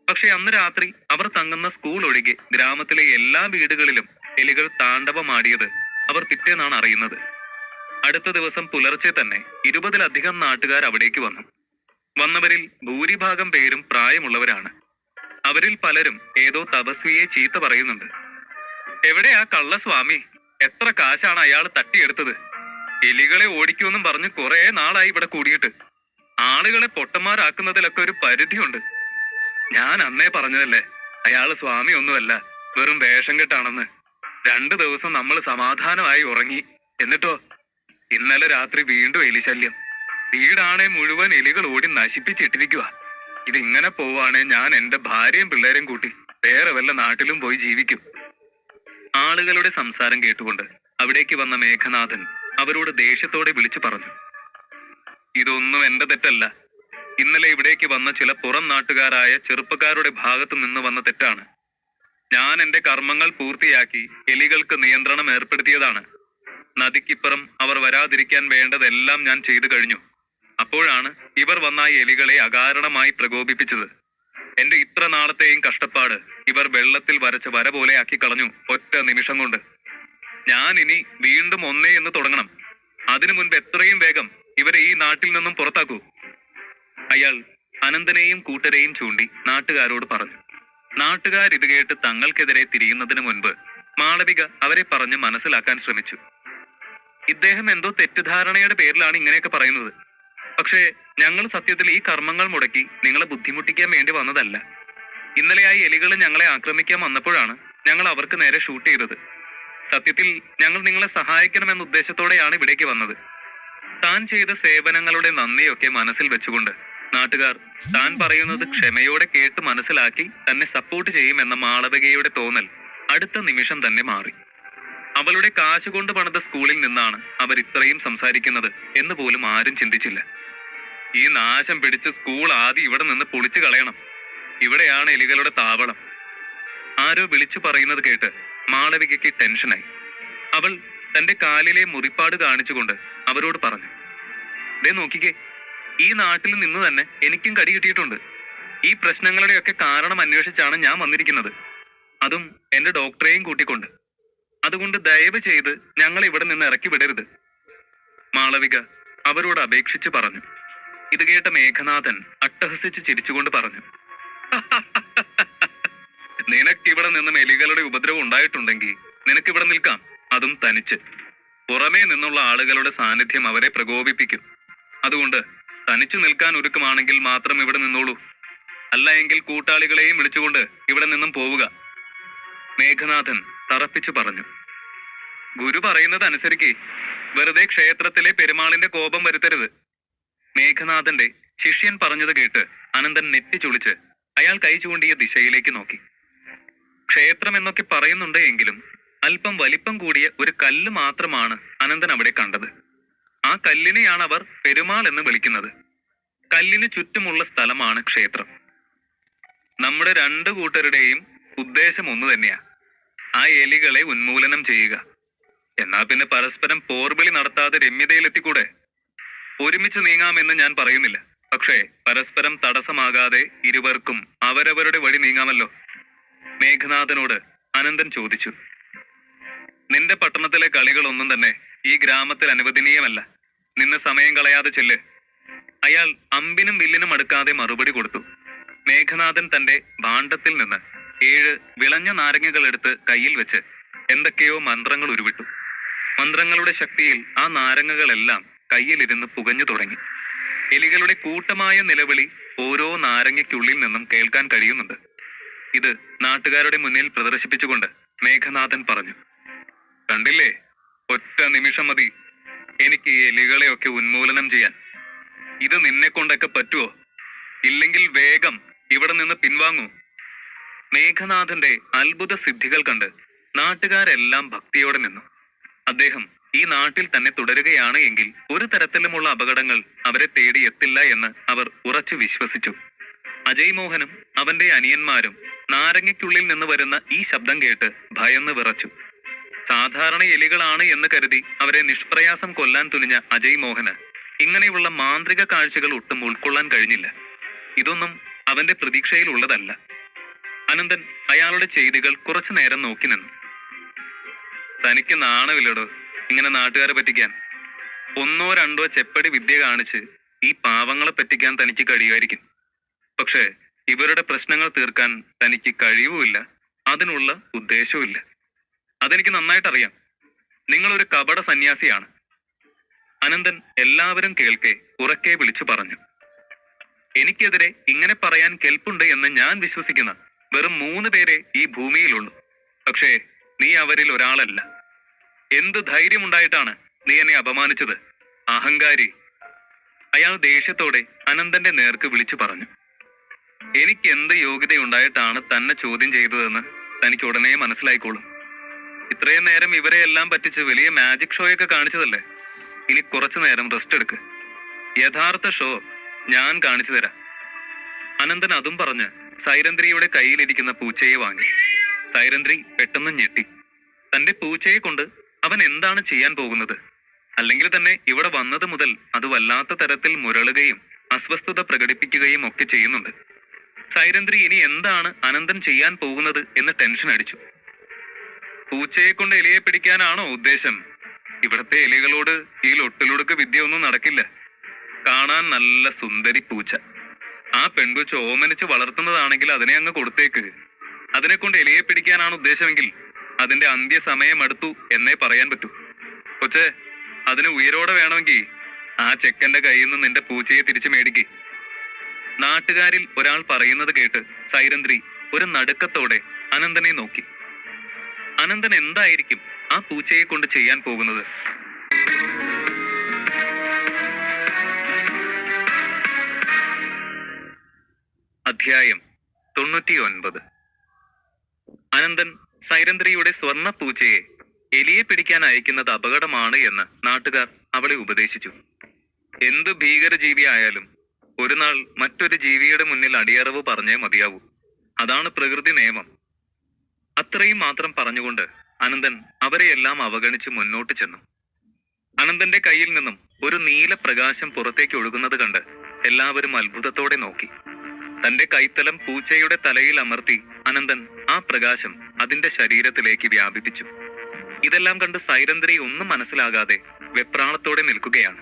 പക്ഷെ അന്ന് രാത്രി അവർ തങ്ങുന്ന സ്കൂൾ ഒഴികെ ഗ്രാമത്തിലെ എല്ലാ വീടുകളിലും എലികൾ താണ്ഡവമാടിയത് അവർ പിറ്റേന്നാണ് അറിയുന്നത്. അടുത്ത ദിവസം പുലർച്ചെ തന്നെ 20-ലധികം നാട്ടുകാർ അവിടേക്ക് വന്നു. വന്നവരിൽ ഭൂരിഭാഗം പേരും പ്രായമുള്ളവരാണ്. അവരിൽ പലരും ഏതോ തപസ്വിയെ ചീത്ത പറയുന്നുണ്ട്. എവിടെയാ കള്ളസ്വാമി? എത്ര കാശാണ് അയാൾ തട്ടിയെടുത്തത്? എലികളെ ഓടിക്കുമെന്നും പറഞ്ഞ് കുറെ നാളായി ഇവിടെ കൂടിയിട്ട്. ആളുകളെ പൊട്ടന്മാരാക്കുന്നതിലൊക്കെ ഒരു പരിധിയുണ്ട്. ഞാൻ അന്നേ പറഞ്ഞതല്ലേ, അയാള് സ്വാമി ഒന്നുമല്ല, വെറും വേഷം കെട്ടാണെന്ന്. 2 ദിവസം നമ്മൾ സമാധാനമായി ഉറങ്ങി. എന്നിട്ടോ ഇന്നലെ രാത്രി വീണ്ടും എലിശല്യം. വീടാണെ മുഴുവൻ എലികൾ ഓടി നശിപ്പിച്ചിട്ടിരിക്കുക. ഇതിങ്ങനെ പോവാണെ ഞാൻ എന്റെ ഭാര്യയും പിള്ളേരും കൂട്ടി വേറെ വല്ല നാട്ടിലും പോയി ജീവിക്കും. ആളുകളുടെ സംസാരം കേട്ടുകൊണ്ട് അവിടേക്ക് വന്ന മേഘനാഥൻ അവരോട് ദേഷ്യത്തോടെ വിളിച്ചു പറഞ്ഞു, ഇതൊന്നും എന്റെ തെറ്റല്ല. ഇന്നലെ ഇവിടേക്ക് വന്ന ചില പുറം നാട്ടുകാരായ ചെറുപ്പക്കാരുടെ ഭാഗത്തു നിന്ന് വന്ന തെറ്റാണ്. ഞാൻ എന്റെ കർമ്മങ്ങൾ പൂർത്തിയാക്കി എലികൾക്ക് നിയന്ത്രണം ഏർപ്പെടുത്തിയതാണ്. നദിക്കിപ്പുറം അവർ വരാതിരിക്കാൻ വേണ്ടതെല്ലാം ഞാൻ ചെയ്തു കഴിഞ്ഞു. അപ്പോഴാണ് ഇവർ വന്ന എലികളെ അകാരണമായി പ്രകോപിപ്പിച്ചത്. എന്റെ ഇത്ര നാളത്തെയും കഷ്ടപ്പാട് ഇവർ വെള്ളത്തിൽ വരച്ച വര പോലെ ആക്കി കളഞ്ഞു ഒറ്റ നിമിഷം കൊണ്ട്. ഞാൻ ഇനി വീണ്ടും ഒന്നേ എന്ന് തുടങ്ങണം. അതിനു മുൻപ് എത്രയും വേഗം ഇവരെ ഈ നാട്ടിൽ നിന്നും പുറത്താക്കൂ. അയാൾ അനന്തനെയും കൂട്ടരെയും ചൂണ്ടി നാട്ടുകാരോട് പറഞ്ഞു. നാട്ടുകാർ ഇത് കേട്ട് തങ്ങൾക്കെതിരെ തിരിയുന്നതിന് മുൻപ് മാളവിക അവരെ പറഞ്ഞ് മനസ്സിലാക്കാൻ ശ്രമിച്ചു. ഇദ്ദേഹം എന്തോ തെറ്റിദ്ധാരണയുടെ പേരിലാണ് ഇങ്ങനെയൊക്കെ പറയുന്നത്. പക്ഷേ ഞങ്ങൾ സത്യത്തിൽ ഈ കർമ്മങ്ങൾ മുടക്കി നിങ്ങളെ ബുദ്ധിമുട്ടിക്കാൻ വേണ്ടി വന്നതല്ല. ഇന്നലെയായി എലികൾ ഞങ്ങളെ ആക്രമിക്കാൻ വന്നപ്പോഴാണ് ഞങ്ങൾ അവർക്ക് നേരെ ഷൂട്ട് ചെയ്തത്. സത്യത്തിൽ ഞങ്ങൾ നിങ്ങളെ സഹായിക്കണമെന്ന ഉദ്ദേശത്തോടെയാണ് ഇവിടേക്ക് വന്നത്. താൻ ചെയ്ത സേവനങ്ങളുടെ നന്ദിയൊക്കെ മനസ്സിൽ വെച്ചുകൊണ്ട് നാട്ടുകാർ താൻ പറയുന്നത് ക്ഷമയോടെ കേട്ട് മനസ്സിലാക്കി തന്നെ സപ്പോർട്ട് ചെയ്യുമെന്ന മാളവികയുടെ തോന്നൽ അടുത്ത നിമിഷം തന്നെ മാറി. അവളുടെ കാശ് കൊണ്ട് പണിത സ്കൂളിൽ നിന്നാണ് അവർ ഇത്രയും സംസാരിക്കുന്നത് എന്ന് പോലും ആരും ചിന്തിച്ചില്ല. ഈ നാശം പിടിച്ച സ്കൂൾ ആദ്യം ഇവിടെ നിന്ന് പൊളിച്ചു കളയണം. ഇവിടെയാണ് എലികളുടെ താവളം. ആരോ വിളിച്ചു പറയുന്നത് കേട്ട് മാളവികയ്ക്ക് ടെൻഷനായി. അവൾ തന്റെ കാലിലെ മുറിപ്പാട് കാണിച്ചുകൊണ്ട് അവരോട് പറഞ്ഞു, ദേ നോക്കിക്കേ, ഈ നാട്ടിൽ നിന്ന് തന്നെ എനിക്കും കടി കിട്ടിയിട്ടുണ്ട്. ഈ പ്രശ്നങ്ങളുടെയൊക്കെ കാരണം അന്വേഷിച്ചാണ് ഞാൻ വന്നിരിക്കുന്നത്, അതും എന്റെ ഡോക്ടറെയും കൂട്ടിക്കൊണ്ട്. അതുകൊണ്ട് ദയവ് ചെയ്ത് ഞങ്ങൾ ഇവിടെ നിന്ന് ഇറക്കി വിടരുത്. മാളവിക അവരോട് അപേക്ഷിച്ച് പറഞ്ഞു. ഇത് കേട്ട മേഘനാഥൻ അട്ടഹസിച്ച് ചിരിച്ചുകൊണ്ട് പറഞ്ഞു, നിനക്കിവിടെ നിന്നും എലികളുടെ ഉപദ്രവം ഉണ്ടായിട്ടുണ്ടെങ്കിൽ നിനക്കിവിടെ നിൽക്കാം, അതും തനിച്ച്. പുറമേ നിന്നുള്ള ആളുകളുടെ സാന്നിധ്യം അവരെ പ്രകോപിപ്പിക്കും. അതുകൊണ്ട് തനിച്ചു നിൽക്കാൻ ഒരുക്കമാണെങ്കിൽ മാത്രം ഇവിടെ നിന്നോളൂ. അല്ല എങ്കിൽ കൂട്ടാളികളെയും വിളിച്ചുകൊണ്ട് ഇവിടെ നിന്നും പോവുക. മേഘനാഥൻ തറപ്പിച്ചു പറഞ്ഞു. ഗുരു പറയുന്നത് അനുസരിക്ക്. വെറുതെ ക്ഷേത്രത്തിലെ പെരുമാളിന്റെ കോപം വരുത്തരുത്. മേഘനാഥന്റെ ശിഷ്യൻ പറഞ്ഞത് കേട്ട് അനന്തൻ നെറ്റി ചുളിച്ച് അയാൾ കൈ ചൂണ്ടിയ ദിശയിലേക്ക് നോക്കി. ക്ഷേത്രം എന്നൊക്കെ പറയുന്നുണ്ട് എങ്കിലും അല്പം വലിപ്പം കൂടിയ ഒരു കല്ല് മാത്രമാണ് അനന്തൻ അവിടെ കണ്ടത്. ആ കല്ലിനെയാണ് അവർ പെരുമാൾ എന്ന് വിളിക്കുന്നത്. കല്ലിന് ചുറ്റുമുള്ള സ്ഥലമാണ് ക്ഷേത്രം. നമ്മുടെ രണ്ടു കൂട്ടരുടെയും ഉദ്ദേശം ഒന്ന് തന്നെയാ, ആ എലികളെ ഉന്മൂലനം ചെയ്യുക. എന്നാ പിന്നെ പരസ്പരം പോർവിളി നടത്താതെ രമ്യതയിലെത്തിക്കൂടെ? ഒരുമിച്ച് നീങ്ങാമെന്ന് ഞാൻ പറയുന്നില്ല, പക്ഷേ പരസ്പരം തടസ്സമാകാതെ ഇരുവർക്കും അവരവരുടെ വഴി നീങ്ങാമല്ലോ. മേഘനാഥനോട് അനന്തൻ ചോദിച്ചു. നിന്റെ പട്ടണത്തിലെ കളികളൊന്നും തന്നെ ഈ ഗ്രാമത്തിൽ അനുവദനീയമല്ല. നിന്ന് സമയം കളയാതെ ചെല്ല്. അയാൾ അമ്പിനും വില്ലിനും അടുക്കാതെ മറുപടി കൊടുത്തു. മേഘനാഥൻ തന്റെ ഭാണ്ഡത്തിൽ നിന്ന് 7 വിളഞ്ഞ നാരങ്ങകൾ എടുത്ത് കയ്യിൽ വെച്ച് എന്തൊക്കെയോ മന്ത്രങ്ങൾ ഉരുവിട്ടു. മന്ത്രങ്ങളുടെ ശക്തിയിൽ ആ നാരങ്ങകളെല്ലാം കയ്യിലിരുന്ന് പുകഞ്ഞു തുടങ്ങി. എലികളുടെ കൂട്ടമായ നിലവിളി ഓരോ നാരങ്ങയ്ക്കുള്ളിൽ നിന്നും കേൾക്കാൻ കഴിയുന്നുണ്ട്. ഇത് നാട്ടുകാരുടെ മുന്നിൽ പ്രദർശിപ്പിച്ചുകൊണ്ട് മേഘനാഥൻ പറഞ്ഞു. കണ്ടില്ലേ, ഒറ്റ നിമിഷം മതി എനിക്ക് ഈ എലികളെയൊക്കെ ഉന്മൂലനം ചെയ്യാൻ. ഇത് നിന്നെ കൊണ്ടൊക്കെ പറ്റുമോ? ഇല്ലെങ്കിൽ വേഗം ഇവിടെ നിന്ന് പിൻവാങ്ങൂ. മേഘനാഥന്റെ അത്ഭുത സിദ്ധികൾ കണ്ട് നാട്ടുകാരെല്ലാം ഭക്തിയോടെ നിന്നു. അദ്ദേഹം ഈ നാട്ടിൽ തന്നെ തുടരുകയാണ് എങ്കിൽ ഒരു തരത്തിലുമുള്ള അപകടങ്ങൾ അവരെ തേടി എത്തില്ല എന്ന് അവർ ഉറച്ചു വിശ്വസിച്ചു. അജയ് മോഹനും അവന്റെ അനിയന്മാരും നാരങ്ങയ്ക്കുള്ളിൽ നിന്ന് വരുന്ന ഈ ശബ്ദം കേട്ട് ഭയന്ന് വിറച്ചു. സാധാരണ എലികളാണ് എന്ന് കരുതി അവരെ നിഷ്പ്രയാസം കൊല്ലാൻ തുനിഞ്ഞ അജയ് മോഹന് ഇങ്ങനെയുള്ള മാന്ത്രിക കാഴ്ചകൾ ഒട്ടും ഉൾക്കൊള്ളാൻ കഴിഞ്ഞില്ല. ഇതൊന്നും അവന്റെ പ്രതീക്ഷയിൽ ഉള്ളതല്ല. അനന്തൻ അയാളുടെ ചെയ്തികൾ കുറച്ചു നേരം നോക്കി നിന്നു. തനിക്ക് നാണമില്ലടോ ഇങ്ങനെ നാട്ടുകാരെ പറ്റിക്കാൻ. 1 2 ചെപ്പടി വിദ്യ കാണിച്ച് ഈ പാവങ്ങളെ പറ്റിക്കാൻ തനിക്ക് കഴിയുമായിരിക്കും. പക്ഷേ ഇവരുടെ പ്രശ്നങ്ങൾ തീർക്കാൻ തനിക്ക് കഴിവുമില്ല, അതിനുള്ള ഉദ്ദേശവും ഇല്ല. അതെനിക്ക് നന്നായിട്ടറിയാം. നിങ്ങളൊരു കപട സന്യാസിയാണ്. അനന്തൻ എല്ലാവരും കേൾക്കെ ഉറക്കെ വിളിച്ചു പറഞ്ഞു. എനിക്കെതിരെ ഇങ്ങനെ പറയാൻ കെൽപ്പുണ്ട് എന്ന് ഞാൻ വിശ്വസിക്കുന്ന വെറും 3 പേരെ ഈ ഭൂമിയിലുള്ളൂ. പക്ഷേ നീ അവരിൽ ഒരാളല്ല. എന്ത് ധൈര്യമുണ്ടായിട്ടാണ് നീ എന്നെ അപമാനിച്ചത്, അഹങ്കാരി! അയാൾ ദേഷ്യത്തോടെ അനന്തന്റെ നേർക്ക് വിളിച്ചു പറഞ്ഞു. എനിക്ക് എന്ത് യോഗ്യതയുണ്ടായിട്ടാണ് തന്നെ ചോദ്യം ചെയ്തതെന്ന് തനിക്ക് ഉടനെ മനസ്സിലായിക്കോളും. ഇത്രയും നേരം ഇവരെ എല്ലാം പറ്റിച്ച് വലിയ മാജിക് ഷോയൊക്കെ കാണിച്ചതല്ലേ. ഇനി കുറച്ചു നേരം റെസ്റ്റ് എടുക്ക്. യഥാർത്ഥ ഷോ ഞാൻ കാണിച്ചു തരാം. അനന്തൻ അതും പറഞ്ഞ് സൈരന്ധ്രിയുടെ കയ്യിലിരിക്കുന്ന പൂച്ചയെ വാങ്ങി. സൈരന്ധ്രി പെട്ടെന്ന് ഞെട്ടി. തന്റെ പൂച്ചയെ കൊണ്ട് അവൻ എന്താണ് ചെയ്യാൻ പോകുന്നത്? അല്ലെങ്കിൽ തന്നെ ഇവിടെ വന്നത് മുതൽ അത് വല്ലാത്ത തരത്തിൽ മുരളുകയും അസ്വസ്ഥത പ്രകടിപ്പിക്കുകയും ഒക്കെ ചെയ്യുന്നുണ്ട്. സൈരന്ധ്രി ഇനി എന്താണ് അനന്തൻ ചെയ്യാൻ പോകുന്നത് എന്ന് ടെൻഷൻ അടിച്ചു. പൂച്ചയെ കൊണ്ട് എലിയെ പിടിക്കാനാണോ ഉദ്ദേശം? ഇവിടത്തെ എലികളോട് ഈ ലൊട്ടിലൊടുക്ക് വിദ്യ ഒന്നും നടക്കില്ല. കാണാൻ നല്ല സുന്ദരി പൂച്ച. ആ പെൺകൊച്ച് ഓമനിച്ച് വളർത്തുന്നതാണെങ്കിൽ അതിനെ അങ്ങ് കൊടുത്തേക്ക്. അതിനെ കൊണ്ട് എലിയെ പിടിക്കാനാണ് ഉദ്ദേശമെങ്കിൽ അതിന്റെ അന്ത്യസമയം അടുത്തു എന്നേ പറയാൻ പറ്റൂ. കൊച്ചേ, അതിന് ഉയരോടെ വേണമെങ്കിൽ ആ ചെക്കന്റെ കയ്യിൽ നിന്ന് നിന്റെ പൂച്ചയെ തിരിച്ചു മേടിക്ക്. നാട്ടുകാരിൽ ഒരാൾ പറയുന്നത് കേട്ട് സൈരന്ധ്രി ഒരു നടുക്കത്തോടെ അനന്തനെ നോക്കി. അനന്തൻ എന്തായിരിക്കും ആ പൂച്ചയെ കൊണ്ട് ചെയ്യാൻ പോകുന്നത്? അധ്യായം 99. അനന്തൻ സൈരന്ധ്രിയുടെ സ്വർണ്ണ പൂച്ചയെ എലിയെ പിടിക്കാൻ അയക്കുന്നത് അപകടമാണ് എന്ന് നാട്ടുകാർ അവളെ ഉപദേശിച്ചു. എന്ത് ഭീകരജീവി ആയാലും ഒരു നാൾ മറ്റൊരു ജീവിയുടെ മുന്നിൽ അടിയറവ് പറഞ്ഞേ മതിയാവൂ. അതാണ് പ്രകൃതി നിയമം. അത്രയും മാത്രം പറഞ്ഞുകൊണ്ട് അനന്തൻ അവരെയെല്ലാം അവഗണിച്ച് മുന്നോട്ട് ചെന്നു. അനന്തന്റെ കയ്യിൽ നിന്നും ഒരു നീല പ്രകാശം പുറത്തേക്ക് ഒഴുകുന്നത് കണ്ട് എല്ലാവരും അത്ഭുതത്തോടെ നോക്കി. തന്റെ കൈത്തലം പൂച്ചയുടെ തലയിൽ അമർത്തി അനന്തൻ ആ പ്രകാശം അതിന്റെ ശരീരത്തിലേക്ക് വ്യാപിപ്പിച്ചു. ഇതെല്ലാം കണ്ട് സൈരന്ധ്രി ഒന്നും മനസ്സിലാകാതെ വെപ്രാളത്തോടെ നിൽക്കുകയാണ്.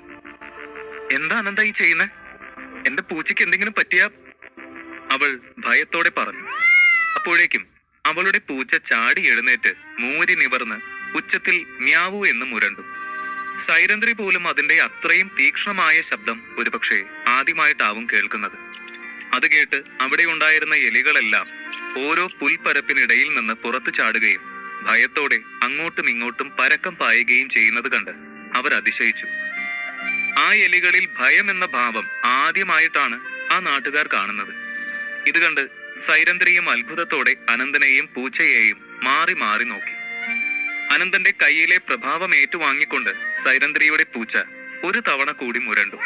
എന്താ അനന്ത ഈ ചെയ്യുന്നത്? എന്റെ പൂച്ചയ്ക്ക് എന്തെങ്കിലും പറ്റിയാ? അവൾ ഭയത്തോടെ പറഞ്ഞു. അപ്പോഴേക്കും അവളുടെ പൂച്ച ചാടി എഴുന്നേറ്റ് മൂരി നിവർന്ന് ഉച്ചത്തിൽ മ്യാവൂ എന്ന് മുരണ്ടു. സൈരന്ധ്രി പോലും അതിന്റെ അത്രയും തീക്ഷ്ണമായ ശബ്ദം ഒരുപക്ഷെ ആദ്യമായിട്ടാവും കേൾക്കുന്നത്. അത് കേട്ട് അവിടെ ഉണ്ടായിരുന്ന എലികളെല്ലാം ഓരോ പുൽപ്പരപ്പിനിടയിൽ നിന്ന് പുറത്തു ചാടുകയും ഭയത്തോടെ അങ്ങോട്ടും ഇങ്ങോട്ടും പരക്കം പായുകയും ചെയ്യുന്നത് കണ്ട് അവർ അതിശയിച്ചു. ആ എലികളിൽ ഭയം എന്ന ഭാവം ആദ്യമായിട്ടാണ് ആ നാട്ടുകാർ കാണുന്നത്. ഇത് കണ്ട് സൈരന്ധ്രിയും അത്ഭുതത്തോടെ അനന്തനെയും പൂച്ചയെയും മാറി മാറി നോക്കി. അനന്തന്റെ കയ്യിലെ പ്രഭാവം ഏറ്റുവാങ്ങിക്കൊണ്ട് സൈരന്ധ്രിയുടെ പൂച്ച ഒരു തവണ കൂടി മുരണ്ടു.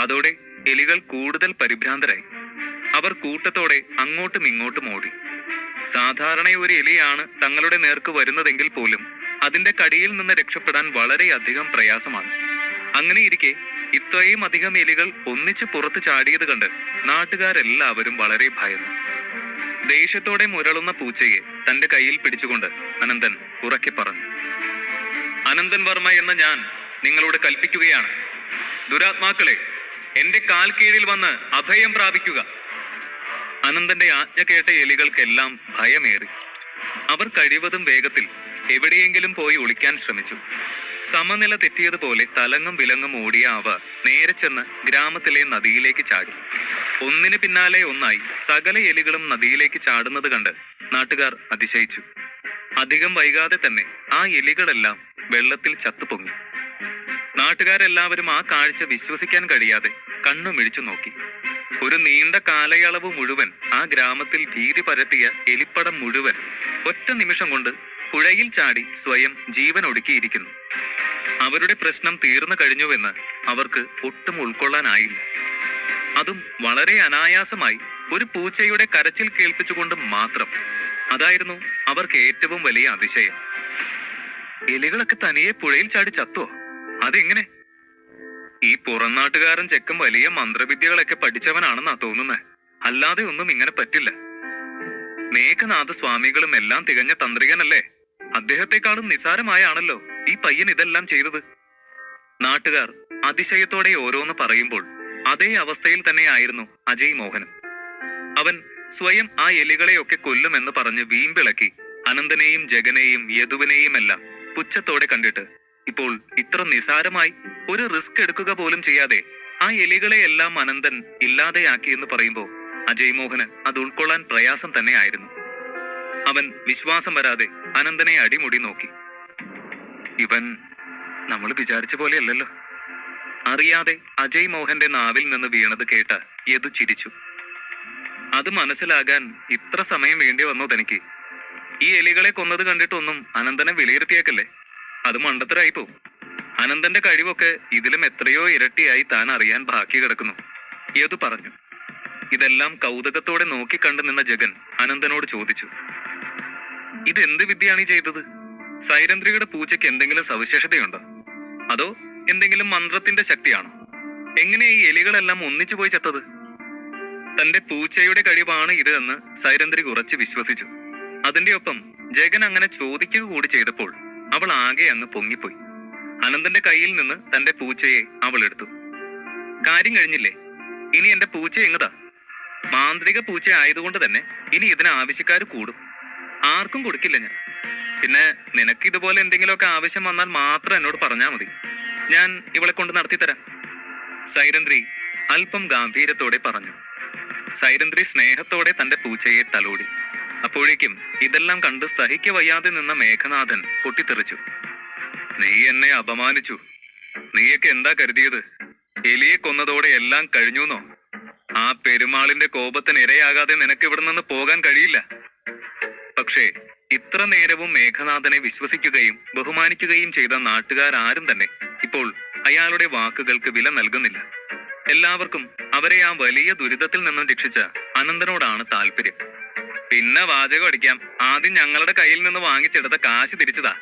അതോടെ എലികൾ കൂടുതൽ പരിഭ്രാന്തരായി. അവർ കൂട്ടത്തോടെ അങ്ങോട്ടും ഇങ്ങോട്ടും ഓടി. സാധാരണ ഒരു എലിയാണ് തങ്ങളുടെ നേർക്ക് വരുന്നതെങ്കിൽ പോലും അതിന്റെ കടിയിൽ നിന്ന് രക്ഷപ്പെടാൻ വളരെയധികം പ്രയാസമാണ്. അങ്ങനെ ഇരിക്കെ ഇത്രയും അധികം എലികൾ ഒന്നിച്ച് പുറത്തു ചാടിയത് കണ്ട് നാട്ടുകാരെല്ലാവരും വളരെ ഭയന്നു. ദേഷ്യത്തോടെ മുരളുന്ന പൂച്ചയെ തന്റെ കയ്യിൽ പിടിച്ചുകൊണ്ട് അനന്തൻ ഉറക്കെ പറഞ്ഞു. അനന്തൻ വർമ്മ എന്ന ഞാൻ നിങ്ങളോട് കൽപ്പിക്കുകയാണ്, ദുരാത്മാക്കളെ എന്റെ കാൽ കീഴിൽ വന്ന് അഭയം പ്രാപിക്കുക. അനന്തന്റെ ആജ്ഞ കേട്ട എലികൾക്കെല്ലാം ഭയമേറി. അവർ കഴിവതും വേഗത്തിൽ എവിടെയെങ്കിലും പോയി ഒളിക്കാൻ ശ്രമിച്ചു. സമനില തെറ്റിയതുപോലെ തലങ്ങും വിലങ്ങും ഓടിയ അവ നേരെ ചെന്ന് ഗ്രാമത്തിലെ നദിയിലേക്ക് ചാടി. ഒന്നിനു പിന്നാലെ ഒന്നായി സകല എലികളും നദിയിലേക്ക് ചാടുന്നത് കണ്ട് നാട്ടുകാർ അതിശയിച്ചു. അധികം വൈകാതെ തന്നെ ആ എലികളെല്ലാം വെള്ളത്തിൽ ചത്തുപൊങ്ങി. നാട്ടുകാരെല്ലാവരും ആ കാഴ്ച വിശ്വസിക്കാൻ കഴിയാതെ കണ്ണുമിഴിച്ചു നോക്കി. ഒരു നീണ്ട കാലയളവ് മുഴുവൻ ആ ഗ്രാമത്തിൽ ഭീതി പരത്തിയ എലിപ്പടം മുഴുവൻ ഒറ്റ നിമിഷം കൊണ്ട് പുഴയിൽ ചാടി സ്വയം ജീവൻ ഒടുക്കിയിരിക്കുന്നു. അവരുടെ പ്രശ്നം തീർന്നു കഴിഞ്ഞുവെന്ന് അവർക്ക് ഒട്ടും ഉൾക്കൊള്ളാനായില്ല. അതും വളരെ അനായാസമായി ഒരു പൂച്ചയുടെ കരച്ചിൽ കേൾപ്പിച്ചുകൊണ്ട് മാത്രം. അതായിരുന്നു അവർക്ക് ഏറ്റവും വലിയ അതിശയം. എലികളൊക്കെ തനിയെ പുഴയിൽ ചാടി ചത്തോ? അതെങ്ങനെ? ഈ പുറംനാട്ടുകാരൻ ചെക്കൻ വലിയ മന്ത്രവിദ്യകളൊക്കെ പഠിച്ചവനാണെന്നാ തോന്നുന്നേ. അല്ലാതെ ഒന്നും ഇങ്ങനെ പറ്റില്ല. മേഘനാഥ സ്വാമികളും എല്ലാം തികഞ്ഞ തന്ത്രികനല്ലേ? അദ്ദേഹത്തെക്കാളും നിസാരമായാണല്ലോ ഈ പയ്യൻ ഇതെല്ലാം ചെയ്തത്. നാട്ടുകാർ അതിശയത്തോടെ ഓരോന്ന് പറയുമ്പോൾ അതേ അവസ്ഥയിൽ തന്നെയായിരുന്നു അജയ് മോഹനും. അവൻ സ്വയം ആ എലികളെയൊക്കെ കൊല്ലുമെന്ന് പറഞ്ഞ് വീമ്പിളക്കി അനന്തനെയും ജഗനെയും യദുവിനെയും എല്ലാം പുച്ഛത്തോടെ കണ്ടിട്ട് ഇപ്പോൾ ഇത്ര നിസാരമായി ഒരു റിസ്ക് എടുക്കുക പോലും ചെയ്യാതെ ആ എലികളെ എല്ലാം അനന്തൻ ഇല്ലാതെയാക്കി എന്ന് പറയുമ്പോൾ അജയ് മോഹന് അത് ഉൾക്കൊള്ളാൻ പ്രയാസം തന്നെയായിരുന്നു. അവൻ വിശ്വാസം വരാതെ അനന്തനെ അടിമുടി നോക്കി. ഇവൻ നമ്മൾ വിചാരിച്ച പോലെയല്ലല്ലോ. അറിയാതെ അജയ് മോഹന്റെ നാവിൽ നിന്ന് വീണത് കേട്ട യദു ചിരിച്ചു. അത് മനസ്സിലാകാൻ ഇത്ര സമയം വേണ്ടി വന്നോ തനിക്ക്? ഈ എലികളെ കൊന്നത് കണ്ടിട്ടൊന്നും അനന്തനെ വിലയിരുത്തിയേക്കല്ലേ. അത് മണ്ടത്തരായി പോവും. അനന്തന്റെ കഴിവൊക്കെ ഇതിലും എത്രയോ ഇരട്ടിയായി താൻ അറിയാൻ ബാക്കി കിടക്കുന്നു, യദു പറഞ്ഞു. ഇതെല്ലാം കൗതുകത്തോടെ നോക്കിക്കണ്ടു നിന്ന ജഗൻ അനന്തനോട് ചോദിച്ചു, ഇതെന്ത് വിദ്യയാണ് ഈ ചെയ്തത്? സൈരന്ധ്രിയുടെ പൂച്ചയ്ക്ക് എന്തെങ്കിലും സവിശേഷതയുണ്ടോ? അതോ എന്തെങ്കിലും മന്ത്രത്തിന്റെ ശക്തിയാണോ? എങ്ങനെ ഈ എലികളെല്ലാം ഒന്നിച്ചു പോയി ചത്തത്? തന്റെ പൂച്ചയുടെ കഴിവാണ് ഇത് എന്ന് സൈരന്ധ്രി ഉറച്ചു വിശ്വസിച്ചു. അതിന്റെ ഒപ്പം ജഗൻ അങ്ങനെ ചോദിക്കുക കൂടി ചെയ്തപ്പോൾ അവൾ ആകെ അങ്ങ് പൊങ്ങിപ്പോയി. അനന്തന്റെ കയ്യിൽ നിന്ന് തന്റെ പൂച്ചയെ അവൾ എടുത്തു. കാര്യം കഴിഞ്ഞില്ലേ? ഇനി എന്റെ പൂച്ച എങ്ങതാ? മാന്ത്രിക പൂച്ച ആയതുകൊണ്ട് തന്നെ ഇനി ഇതിന് ആവശ്യക്കാർ കൂടും. ആർക്കും കൊടുക്കില്ല ഞാൻ. പിന്നെ നിനക്ക് ഇതുപോലെ എന്തെങ്കിലുമൊക്കെ ആവശ്യം വന്നാൽ മാത്രം എന്നോട് പറഞ്ഞാൽ മതി. ഞാൻ ഇവളെ കൊണ്ട് നടത്തിത്തരാം, സൈരന്ധ്രി അല്പം ഗാംഭീര്യത്തോടെ പറഞ്ഞു. സൈരന്ധ്രി സ്നേഹത്തോടെ തന്റെ പൂച്ചയെ തലോടി. അപ്പോഴേക്കും ഇതെല്ലാം കണ്ട് സഹിക്ക വയ്യാതെ നിന്ന മേഘനാഥൻ പൊട്ടിത്തെറിച്ചു. നീ എന്നെ അപമാനിച്ചു. നീയൊക്കെ എന്താ കരുതിയത്? എലിയെ കൊന്നതോടെ എല്ലാം കഴിഞ്ഞുന്നോ? ആ പെരുമാളിന്റെ കോപത്തിന് ഇരയാകാതെ നിനക്ക് ഇവിടെ നിന്ന് പോകാൻ കഴിയില്ല. പക്ഷേ ഇത്ര നേരവും മേഘനാഥനെ വിശ്വസിക്കുകയും ബഹുമാനിക്കുകയും ചെയ്ത നാട്ടുകാരും തന്നെ ഇപ്പോൾ അയാളുടെ വാക്കുകൾക്ക് വില നൽകുന്നില്ല. എല്ലാവർക്കും അവരെ ആ വലിയ ദുരിതത്തിൽ നിന്നും രക്ഷിച്ച അനന്തനോടാണ് താല്പര്യം. പിന്നെ വാചകം അടിക്കാം, ആദ്യം ഞങ്ങളുടെ കയ്യിൽ നിന്ന് വാങ്ങിച്ചെടുത്ത കാശ് തിരിച്ചതാ,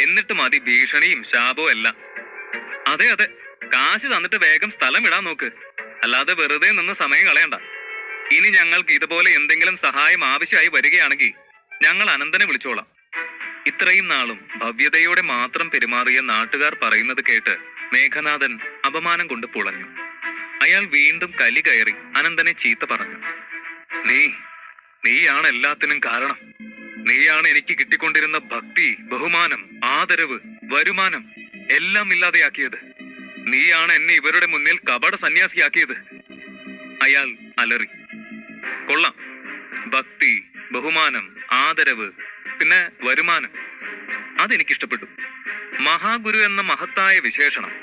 എന്നിട്ട് മതി ഭീഷണിയും ശാപവും എല്ലാം. അതെ അതെ, കാശ് തന്നിട്ട് വേഗം സ്ഥലം ഇടാൻ നോക്ക്, അല്ലാതെ വെറുതെ നിന്ന് സമയം കളയണ്ട. ഇനി ഞങ്ങൾക്ക് ഇതുപോലെ എന്തെങ്കിലും സഹായം ആവശ്യമായി വരികയാണെങ്കിൽ ഞങ്ങൾ അനന്തനെ വിളിച്ചോളാം. ഇത്രയും നാളും ഭവ്യതയോടെ മാത്രം പെരുമാറിയ നാട്ടുകാർ പറയുന്നത് കേട്ട് മേഘനാഥൻ അപമാനം കൊണ്ട് പുളഞ്ഞു. അയാൾ വീണ്ടും കലി കയറി അനന്തനെ ചീത്ത പറഞ്ഞു. നീയാണ് എല്ലാത്തിനും കാരണം. നീയാണ് എനിക്ക് കിട്ടിക്കൊണ്ടിരുന്ന ഭക്തി, ബഹുമാനം, ആദരവ്, വരുമാനം എല്ലാം ഇല്ലാതെയാക്കിയത്. നീയാണ് എന്നെ ഇവരുടെ മുന്നിൽ കപട സന്യാസിയാക്കിയത്. അയാൾ അലറി. കൊള്ളാം, ഭക്തി, ബഹുമാനം, ആദരവ്, പിന്നെ വരുമാനം, അതെനിക്കിഷ്ടപ്പെട്ടു. മഹാഗുരു എന്ന മഹത്തായ വിശേഷണം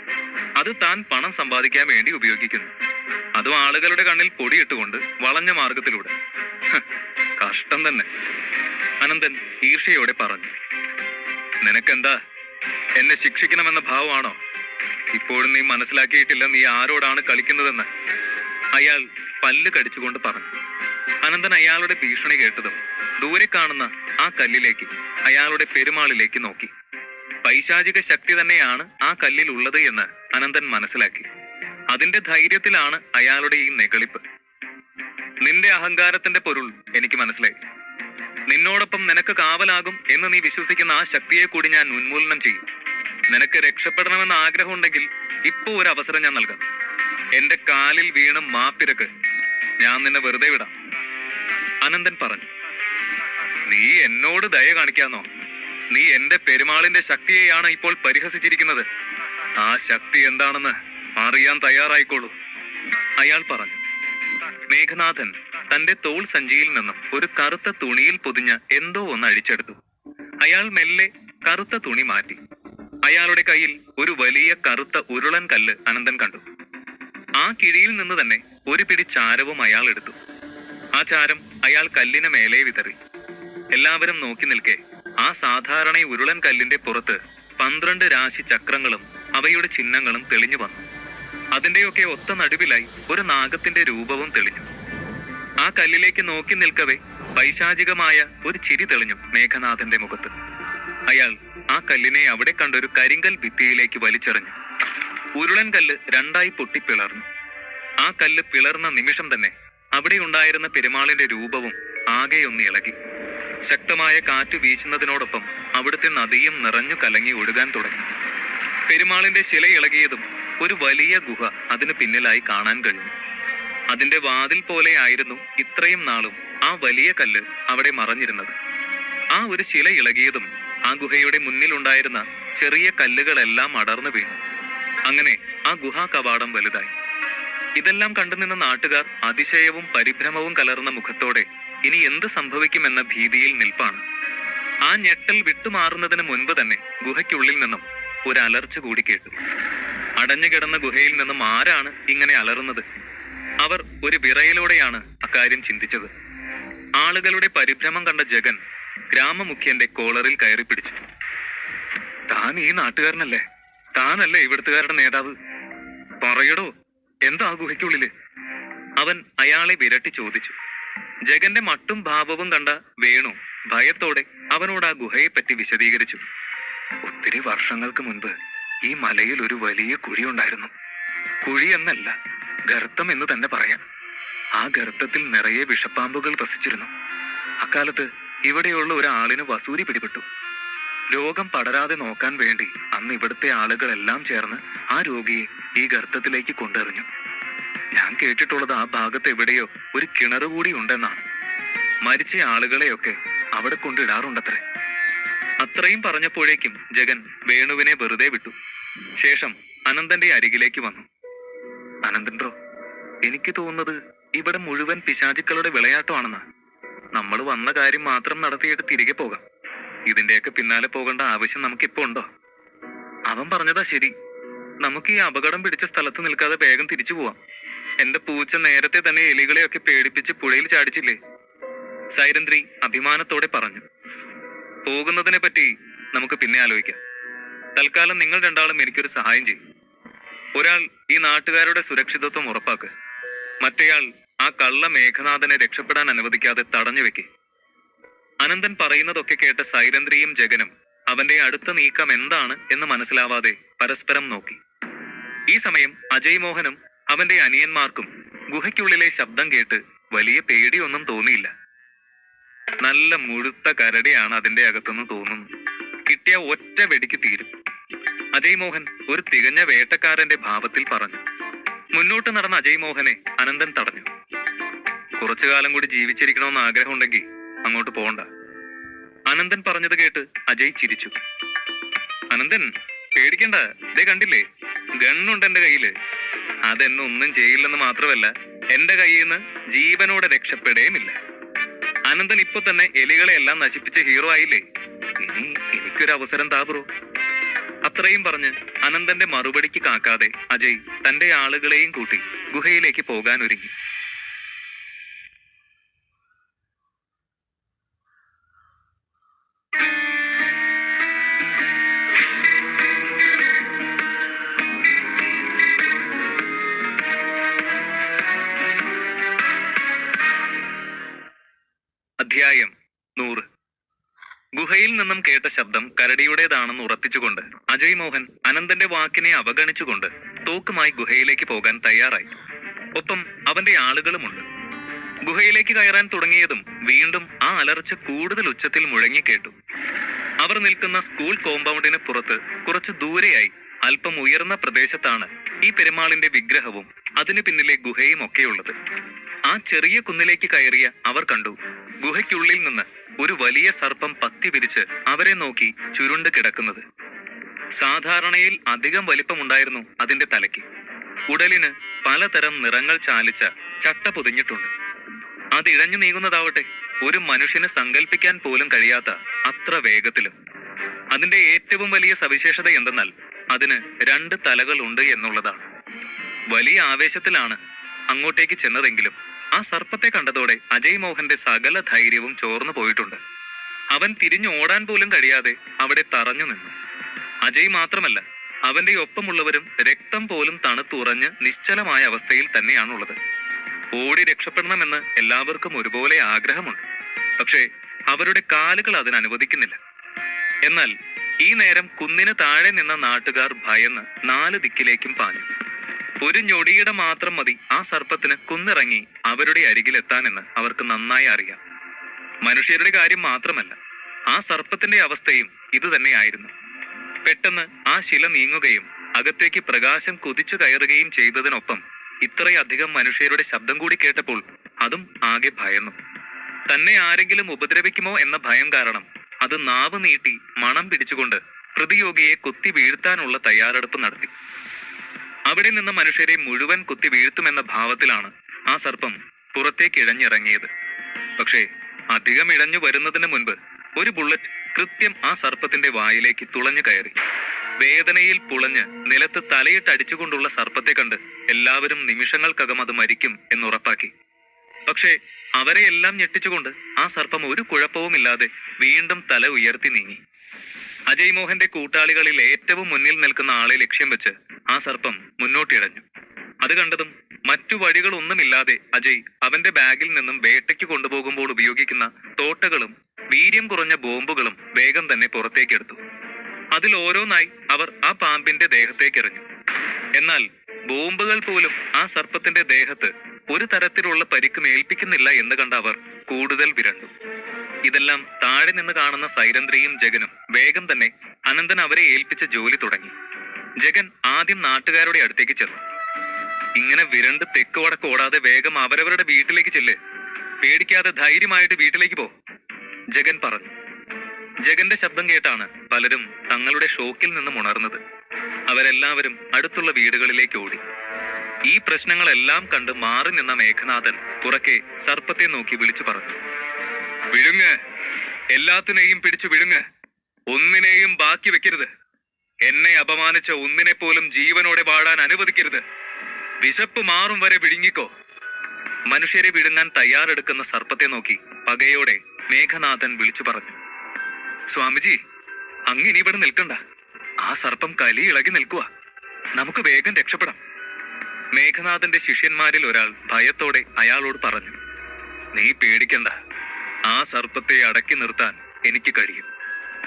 അത് താൻ പണം സമ്പാദിക്കാൻ വേണ്ടി ഉപയോഗിക്കുന്നു. അതും ആളുകളുടെ കണ്ണിൽ പൊടിയിട്ടുകൊണ്ട് വളഞ്ഞ മാർഗത്തിലൂടെ. കഷ്ടം തന്നെ. അനന്തൻ ഈർഷ്യയോടെ പറഞ്ഞു. നിനക്കെന്താ, എന്നെ ശിക്ഷിക്കണമെന്ന ഭാവമാണോ? ഇപ്പോഴും നീ മനസ്സിലാക്കിയിട്ടില്ല നീ ആരോടാണ് കളിക്കുന്നതെന്ന്. അയാൾ പല്ല് കടിച്ചുകൊണ്ട് പറഞ്ഞു. അനന്തൻ അയാളുടെ ഭീഷണി കേട്ടതും ദൂരെ കാണുന്ന ആ കല്ലിലേക്ക്, അയാളുടെ പെരുമാളിലേക്ക് നോക്കി. പൈശാചിക ശക്തി തന്നെയാണ് ആ കല്ലിൽ ഉള്ളത് എന്ന് അനന്തൻ മനസ്സിലാക്കി. അതിന്റെ ധൈര്യത്തിലാണ് അയാളുടെ ഈ നെകളിപ്പ്. നിന്റെ അഹങ്കാരത്തിന്റെ പൊരുൾ എനിക്ക് മനസ്സിലായി. നിന്നോടൊപ്പം നിനക്ക് കാവലാകും എന്ന് നീ വിശ്വസിക്കുന്ന ആ ശക്തിയെ കൂടി ഞാൻ ഉന്മൂലനം ചെയ്യും. നിനക്ക് രക്ഷപ്പെടണമെന്ന് ആഗ്രഹമുണ്ടെങ്കിൽ ഇപ്പോ ഒരു അവസരം ഞാൻ നൽകാം. എന്റെ കാലിൽ വീണ് മാപ്പിരക്ക്, ഞാൻ നിന്നെ വെറുതെ വിടാം. അനന്തൻ പറഞ്ഞു. നീ എന്നോട് ദയ കാണിക്കാന്നോ? നീ എന്റെ പെരുമാളിന്റെ ശക്തിയെയാണ് ഇപ്പോൾ പരിഹസിച്ചിരിക്കുന്നത്. ആ ശക്തി എന്താണെന്ന് അറിയാൻ തയ്യാറായിക്കോളൂ, അയാൾ പറഞ്ഞു. മേഘനാഥൻ തന്റെ തോൾ സഞ്ചിയിൽ നിന്നും ഒരു കറുത്ത തുണിയിൽ പൊതിഞ്ഞ എന്തോ ഒന്ന് അഴിച്ചെടുത്തു. അയാൾ മെല്ലെ കറുത്ത തുണി മാറ്റി. അയാളുടെ കയ്യിൽ ഒരു വലിയ കറുത്ത ഉരുളൻ കല്ല് അനന്തൻ കണ്ടു. ആ കിഴിയിൽ നിന്ന് തന്നെ ഒരു പിടി ചാരവും അയാൾ എടുത്തു. ആ ചാരം അയാൾ കല്ലിന് മേലെ വിതറി. എല്ലാവരും നോക്കി നിൽക്കെ ആ സാധാരണ ഉരുളൻ കല്ലിന്റെ പുറത്ത് 12 രാശി ചക്രങ്ങളും അവയുടെ ചിഹ്നങ്ങളും തെളിഞ്ഞു വന്നു. അതിന്റെയൊക്കെ ഒത്ത നടുവിലായി ഒരു നാഗത്തിന്റെ രൂപവും തെളിഞ്ഞു. ആ കല്ലിലേക്ക് നോക്കി നിൽക്കവേ പൈശാചികമായ ഒരു ചിരി തെളിഞ്ഞു മേഘനാഥന്റെ മുഖത്ത്. അയാൾ ആ കല്ലിനെ അവിടെ കണ്ടൊരു കരിങ്കൽ ഭിത്തിയിലേക്ക് വലിച്ചെറിഞ്ഞു. ഉരുളൻ കല്ല് രണ്ടായി പൊട്ടിപ്പിളർന്നു. ആ കല്ല് പിളർന്ന നിമിഷം തന്നെ അവിടെ ഉണ്ടായിരുന്ന പെരുമാളിന്റെ രൂപവും ആകെയൊന്ന് ഇളകി. ശക്തമായ കാറ്റ് വീശുന്നതിനോടൊപ്പം അവിടുത്തെ നദിയും നിറഞ്ഞു കലങ്ങി ഒഴുകാൻ തുടങ്ങി. പെരുമാളിന്റെ ശില ഇളകിയതും ഒരു വലിയ ഗുഹ അതിന് പിന്നിലായി കാണാൻ കഴിഞ്ഞു. അതിന്റെ വാതിൽ പോലെയായിരുന്നു ഇത്രയും നാളും ആ വലിയ കല്ല് അവിടെ മറഞ്ഞിരുന്നത്. ആ ഒരു ശില ഇളകിയതും ആ ഗുഹയുടെ മുന്നിലുണ്ടായിരുന്ന ചെറിയ കല്ലുകളെല്ലാം അടർന്നു വീണു. അങ്ങനെ ആ ഗുഹാ കവാടം വലുതായി. ഇതെല്ലാം കണ്ടുനിന്ന നാട്ടുകാർ അതിശയവും പരിഭ്രമവും കലർന്ന മുഖത്തോടെ ഇനി എന്ത് സംഭവിക്കുമെന്ന ഭീതിയിൽ നിൽപ്പാണ്. ആ ഞെട്ടൽ വിട്ടുമാറുന്നതിന് മുൻപ് തന്നെ ഗുഹയ്ക്കുള്ളിൽ നിന്നും ഒരു അലർച്ച കൂടി കേട്ടു. അടഞ്ഞുകിടന്ന ഗുഹയിൽ നിന്നും ആരാണ് ഇങ്ങനെ അലറുന്നത്? അവർ ഒരു വിറയലോടെയാണ് അക്കാര്യം ചിന്തിച്ചത്. ആളുകളുടെ പരിഭ്രമം കണ്ട ജഗൻ ഗ്രാമമുഖ്യന്റെ കോളറിൽ കയറി പിടിച്ചു. താൻ ഈ നാട്ടുകാരനല്ലേ? താനല്ലേ ഇവിടുത്തുകാരുടെ നേതാവ്? പറയടോ, എന്താ ഗുഹയ്ക്കുള്ളില്? അവൻ അയാളെ വിരട്ടി ചോദിച്ചു. ജഗന്റെ മട്ടും ഭാവവും കണ്ട വേണു ഭയത്തോടെ അവനോട് ആ ഗുഹയെപ്പറ്റി വിശദീകരിച്ചു. ഒത്തിരി വർഷങ്ങൾക്ക് മുൻപ് ഈ മലയിൽ ഒരു വലിയ കുഴി ഉണ്ടായിരുന്നു. കുഴി എന്നല്ല, ഗർത്തം എന്ന് തന്നെ പറയാം. ആ ഗർത്തത്തിൽ നിറയെ വിഷപ്പാമ്പുകൾ വസിച്ചിരുന്നു. അക്കാലത്ത് ഇവിടെയുള്ള ഒരാളിന് വസൂരി പിടിപെട്ടു. രോഗം പടരാതെ നോക്കാൻ വേണ്ടി അന്ന് ഇവിടുത്തെ ആളുകളെല്ലാം ചേർന്ന് ആ രോഗിയെ ഈ ഗർത്തത്തിലേക്ക് കൊണ്ടെറിഞ്ഞു. ഞാൻ കേട്ടിട്ടുള്ളത് ആ ഭാഗത്ത് എവിടെയോ ഒരു കിണറ് കൂടി ഉണ്ടെന്നാണ്. മരിച്ച ആളുകളെയൊക്കെ അവിടെ കൊണ്ടിടാറുണ്ടത്രേ. അത്രയും പറഞ്ഞപ്പോഴേക്കും ജഗൻ വേണുവിനെ വെറുതെ വിട്ടു. ശേഷം അനന്തന്റെ അരികിലേക്ക് വന്നു. അനന്തൻ ബ്രോ, എനിക്ക് തോന്നുന്നത് ഇവിടെ മുഴുവൻ പിശാചുക്കളുടെ വിളയാട്ടമാണെന്ന്. നമ്മൾ വന്ന കാര്യം മാത്രം നടത്തിയിട്ട് തിരികെ പോകാം. ഇതിന്റെയൊക്കെ പിന്നാലെ പോകേണ്ട ആവശ്യം നമുക്കിപ്പോ ഉണ്ടോ? അവൻ പറഞ്ഞതാ ശരി. നമുക്ക് ഈ അപകടം പിടിച്ച സ്ഥലത്ത് നിൽക്കാതെ വേഗം തിരിച്ചു പോവാം. എന്റെ പൂച്ച നേരത്തെ തന്നെ എലികളെയൊക്കെ പേടിപ്പിച്ച് പുഴയിൽ ചാടിച്ചില്ലേ? സൈരന്ദ്രി അഭിമാനത്തോടെ പറഞ്ഞു. പോകുന്നതിനെ പറ്റി നമുക്ക് പിന്നെ ആലോചിക്കാം. തൽക്കാലം നിങ്ങൾ രണ്ടാളും എനിക്കൊരു സഹായം ചെയ്യും. ഒരാൾ ഈ നാട്ടുകാരുടെ സുരക്ഷിതത്വം ഉറപ്പാക്കുക. മറ്റേയാൾ ആ കള്ള മേഘനാഥനെ രക്ഷപ്പെടാൻ അനുവദിക്കാതെ തടഞ്ഞു വെക്കേ. അനന്തൻ പറയുന്നതൊക്കെ കേട്ട സൈരന്ദ്രിയും ജഗനും അവന്റെ അടുത്ത നീക്കം എന്താണ് എന്ന് മനസ്സിലാവാതെ പരസ്പരം നോക്കി. ഈ സമയം അജയ് മോഹനും അവന്റെ അനിയന്മാർക്കും ഗുഹയ്ക്കുള്ളിലെ ശബ്ദം കേട്ട് വലിയ പേടിയൊന്നും തോന്നിയില്ല. നല്ല മുഴുത്ത കരടിയാണ് അതിന്റെ അകത്തുനിന്ന് തോന്നുന്നു. കിട്ടിയ ഒറ്റ വെടിക്ക് തീരും. അജയ് മോഹൻ ഒരു തികഞ്ഞ വേട്ടക്കാരന്റെ ഭാവത്തിൽ പറഞ്ഞു. മുന്നോട്ട് നടന്ന അജയ് മോഹനെ അനന്തൻ തടഞ്ഞു. കുറച്ചു കാലം കൂടി ജീവിച്ചിരിക്കണമെന്ന് ആഗ്രഹമുണ്ടെങ്കിൽ അങ്ങോട്ട് പോകണ്ട. അനന്തൻ പറഞ്ഞത് കേട്ട് അജയ് ചിരിച്ചു. അനന്തൻ, പേടിക്കണ്ട, ദേ കണ്ടില്ലേ, ഗണ്ണുണ്ട് എന്റെ കയ്യില്. അതെന്നെ ഒന്നും ചെയ്യില്ലെന്ന് മാത്രമല്ല, എന്റെ കയ്യിൽ നിന്ന് ജീവനോടെ രക്ഷപ്പെടുകയുമില്ല. അനന്തൻ ഇപ്പൊ തന്നെ എലികളെ എല്ലാം നശിപ്പിച്ച ഹീറോ ആയില്ലേ, ഇനി എനിക്കൊരു അവസരം താ ബ്രോ. അത്രയും പറഞ്ഞ് അനന്തന്റെ മറുപടിക്ക് കാക്കാതെ അജയ് തന്റെ ആളുകളെയും കൂട്ടി ഗുഹയിലേക്ക് പോകാൻ ഒരുങ്ങി. അധ്യായം 100. ഗുഹയിൽ നിന്നും കേട്ട ശബ്ദം കരടിയുടേതാണെന്ന് ഉറപ്പിച്ചുകൊണ്ട് അജയ് മോഹൻ അനന്തന്റെ വാക്കിനെ അവഗണിച്ചുകൊണ്ട് തോക്കുമായി ഗുഹയിലേക്ക് പോകാൻ തയ്യാറായി. ഒപ്പം അവന്റെ ആളുകളുമുണ്ട്. ഗുഹയിലേക്ക് കയറാൻ തുടങ്ങിയതും വീണ്ടും ആ അലർച്ച കൂടുതൽ ഉച്ചത്തിൽ മുഴങ്ങിക്കേട്ടു. അവർ നിൽക്കുന്ന സ്കൂൾ കോമ്പൗണ്ടിന് പുറത്ത് കുറച്ചു ദൂരെയായി അല്പം ഉയർന്ന പ്രദേശത്താണ് ഈ പെരുമാളിന്റെ വിഗ്രഹവും അതിനു പിന്നിലെ ഗുഹയും ഒക്കെയുള്ളത്. ആ ചെറിയ കുന്നിലേക്ക് കയറിയ അവർ കണ്ടു, ഗുഹയ്ക്കുള്ളിൽ നിന്ന് ഒരു വലിയ സർപ്പം പത്തി വിരിച്ച് അവരെ നോക്കി ചുരുണ്ട് കിടക്കുന്നത്. സാധാരണയിൽ അധികം വലിപ്പമുണ്ടായിരുന്നു അതിന്റെ തലയ്ക്ക്. ഉടലിന് പലതരം നിറങ്ങൾ ചാലിച്ച ചട്ട പൊതിഞ്ഞിട്ടുണ്ട്. അതിഴഞ്ഞു നീങ്ങുന്നതാവട്ടെ ഒരു മനുഷ്യന് സങ്കല്പിക്കാൻ പോലും കഴിയാത്ത അത്ര വേഗത്തിലും. അതിന്റെ ഏറ്റവും വലിയ സവിശേഷത എന്തെന്നാൽ അതിന് 2 തലകളുണ്ട് എന്നുള്ളതാണ്. വലിയ ആവേശത്തിലാണ് അങ്ങോട്ടേക്ക് ചെന്നതെങ്കിലും ആ സർപ്പത്തെ കണ്ടതോടെ അജയ് മോഹന്റെ സകല ധൈര്യവും ചോർന്നു പോയിട്ടുണ്ട്. അവൻ തിരിഞ്ഞു ഓടാൻ പോലും കഴിയാതെ അവിടെ തറഞ്ഞു നിന്നു. അജയ് മാത്രമല്ല, അവന്റെ ഒപ്പമുള്ളവരും രക്തം പോലും തണുത്തുറഞ്ഞ് നിശ്ചലമായ അവസ്ഥയിൽ തന്നെയാണുള്ളത്. ഓടി രക്ഷപ്പെടണമെന്ന് എല്ലാവർക്കും ഒരുപോലെ ആഗ്രഹമുണ്ട്. പക്ഷേ അവരുടെ കാലുകൾ അതിനനുവദിക്കുന്നില്ല. എന്നാൽ ഈ നേരം കുന്നിന് താഴെ നിന്ന നാട്ടുകാർ ഭയന്ന് 4 ദിക്കിലേക്കും പാഞ്ഞു. ഒരു ഞൊടിയുടെ മാത്രം മതി ആ സർപ്പത്തിന് കുന്നിറങ്ങി അവരുടെ അരികിലെത്താനെന്ന് അവർക്ക് നന്നായി അറിയാം. മനുഷ്യരുടെ കാര്യം മാത്രമല്ല, ആ സർപ്പത്തിന്റെ അവസ്ഥയും ഇതുതന്നെയായിരുന്നു. പെട്ടെന്ന് ആ ശില നീങ്ങുകയും അകത്തേക്ക് പ്രകാശം കുതിച്ചു കയറുകയും ചെയ്തതിനൊപ്പം ഇത്രയധികം മനുഷ്യരുടെ ശബ്ദം കൂടി കേട്ടപ്പോൾ അതും ആകെ ഭയന്നു. തന്നെ ആരെങ്കിലും ഉപദ്രവിക്കുമോ എന്ന ഭയം കാരണം അത് നാവ് നീട്ടി മണം പിടിച്ചുകൊണ്ട് പ്രതിയോഗിയെ കുത്തി വീഴ്ത്താനുള്ള തയ്യാറെടുപ്പ് നടത്തി. അവിടെ നിന്ന് മനുഷ്യരെ മുഴുവൻ കുത്തി വീഴ്ത്തുമെന്ന ഭാവത്തിലാണ് ആ സർപ്പം പുറത്തേക്ക് ഇഴഞ്ഞിറങ്ങിയത്. പക്ഷേ അധികം ഇഴഞ്ഞു വരുന്നതിന് മുൻപ് ഒരു ബുള്ളറ്റ് കൃത്യം ആ സർപ്പത്തിന്റെ വായിലേക്ക് തുളഞ്ഞു കയറി. വേദനയിൽ പുളഞ്ഞ് നിലത്ത് തലയിട്ടടിച്ചുകൊണ്ടുള്ള സർപ്പത്തെ കണ്ട് എല്ലാവരും നിമിഷങ്ങൾക്കകം അത് മരിക്കും എന്നുറപ്പാക്കി. പക്ഷേ അവരെ എല്ലാം ഞെട്ടിച്ചുകൊണ്ട് ആ സർപ്പം ഒരു കുഴപ്പവുമില്ലാതെ വീണ്ടും തല ഉയർത്തി നീങ്ങി. അജയ് മോഹന്റെ കൂട്ടാളികളിൽ ഏറ്റവും മുന്നിൽ നിൽക്കുന്ന ആളെ ലക്ഷ്യം വെച്ച് ആ സർപ്പം മുന്നോട്ടിഴഞ്ഞു. അത് കണ്ടതും മറ്റു വഴികളൊന്നുമില്ലാതെ അജയ് അവന്റെ ബാഗിൽ നിന്നും വേട്ടയ്ക്ക് കൊണ്ടുപോകുമ്പോൾ ഉപയോഗിക്കുന്ന തോട്ടകളും വീര്യം കുറഞ്ഞ ബോംബുകളും വേഗം തന്നെ പുറത്തേക്കെടുത്തു. അതിൽ ഓരോന്നായി അവർ ആ പാമ്പിന്റെ ദേഹത്തേക്ക് എറിഞ്ഞു. എന്നാൽ ബോംബുകൾ പോലും ആ സർപ്പത്തിന്റെ ദേഹത്ത് ഒരു തരത്തിലുള്ള പരിക്കും ഏൽപ്പിക്കുന്നില്ല എന്ന് കണ്ട അവർ കൂടുതൽ വിരണ്ടു. ഇതെല്ലാം താഴെ നിന്ന് കാണുന്ന സൈരന്ദ്രിയും ജഗനും വേഗം തന്നെ അനന്തൻ അവരെ ഏൽപ്പിച്ച ജോലി തുടങ്ങി. ജഗൻ ആദ്യം നാട്ടുകാരുടെ അടുത്തേക്ക് ചെന്നു. ഇങ്ങനെ വിരണ്ട് തെക്ക് വടക്ക് ഓടാതെ വേഗം അവരവരുടെ വീട്ടിലേക്ക് ചെല്ല്, പേടിക്കാതെ ധൈര്യമായിട്ട് വീട്ടിലേക്ക് പോ, ജഗൻ പറഞ്ഞു. ജഗന്റെ ശബ്ദം കേട്ടാണ് പലരും തങ്ങളുടെ ഷോക്കിൽ നിന്നും ഉണർന്നത്. അവരെല്ലാവരും അടുത്തുള്ള വീടുകളിലേക്ക് ഓടി. ഈ പ്രശ്നങ്ങളെല്ലാം കണ്ട് മാറി നിന്ന മേഘനാഥൻ പുറക്കെ സർപ്പത്തെ നോക്കി വിളിച്ചു പറഞ്ഞു, വിഴുങ്ങ്, എല്ലാത്തിനെയും പിടിച്ചു വിഴുങ്ങ്, ഒന്നിനെയും ബാക്കി വെക്കരുത്. എന്നെ അപമാനിച്ച ഒന്നിനെ പോലും ജീവനോടെ വാഴാൻ അനുവദിക്കരുത്. വിശപ്പ് മാറും വരെ വിഴുങ്ങിക്കോ. മനുഷ്യരെ വിഴുങ്ങാൻ തയ്യാറെടുക്കുന്ന സർപ്പത്തെ നോക്കി പകയോടെ മേഘനാഥൻ വിളിച്ചു പറഞ്ഞു, സ്വാമിജി, അങ്ങിനി ഇവിടെ നിൽക്കണ്ട. ആ സർപ്പം കലി ഇളകി നിൽക്കുക. നമുക്ക് വേഗം രക്ഷപ്പെടാം. മേഘനാഥന്റെ ശിഷ്യന്മാരിൽ ഒരാൾ ഭയത്തോടെ അയാളോട് പറഞ്ഞു, നീ പേടിക്കണ്ട. ആ സർപ്പത്തെ അടക്കി നിർത്താൻ എനിക്ക് കഴിയും.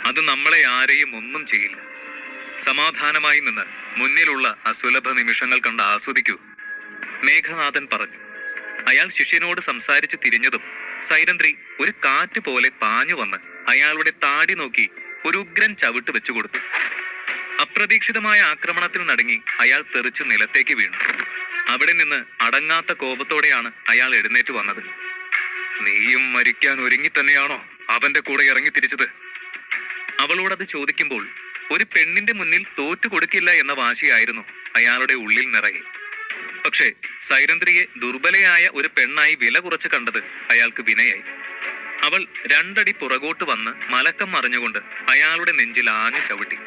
അത് നമ്മളെ ആരെയും ഒന്നും ചെയ്യില്ല. സമാധാനമായി നിന്ന് മുന്നിലുള്ള അസുലഭ നിമിഷങ്ങൾ കണ്ട് ആസ്വദിക്കൂ, മേഘനാഥൻ പറഞ്ഞു. അയാൾ ശിഷ്യനോട് സംസാരിച്ച് തിരിഞ്ഞതും സൈരന്ദ്രി ഒരു കാറ്റ് പോലെ പാഞ്ഞു വന്ന് അയാളുടെ താടി നോക്കി ഒരു ഉഗ്രൻ ചവിട്ട് വെച്ചു കൊടുത്തു. അപ്രതീക്ഷിതമായ ആക്രമണത്തിൽ നടുങ്ങി അയാൾ തെറിച്ച് നിലത്തേക്ക് വീണു. അവിടെ നിന്ന് അടങ്ങാത്ത കോപത്തോടെയാണ് അയാൾ എഴുന്നേറ്റ് വന്നത്. നീയും മരിക്കാൻ ഒരുങ്ങി തന്നെയാണോ അവന്റെ കൂടെ ഇറങ്ങി തിരിച്ചത്? അവളോടത് ചോദിക്കുമ്പോൾ ഒരു പെണ്ണിന്റെ മുന്നിൽ തോറ്റു കൊടുക്കില്ല എന്ന വാശിയായിരുന്നു അയാളുടെ ഉള്ളിൽ നിറയെ. പക്ഷേ സൈരന്ധ്രിയെ ദുർബലയായ ഒരു പെണ്ണായി വില കുറച്ച് കണ്ടത് അയാൾക്ക് വിനയായി. അവൾ 2 അടി പുറകോട്ട് വന്ന് മലക്കം മറിഞ്ഞുകൊണ്ട് അയാളുടെ നെഞ്ചിൽ ആഞ്ഞു ചവിട്ടി.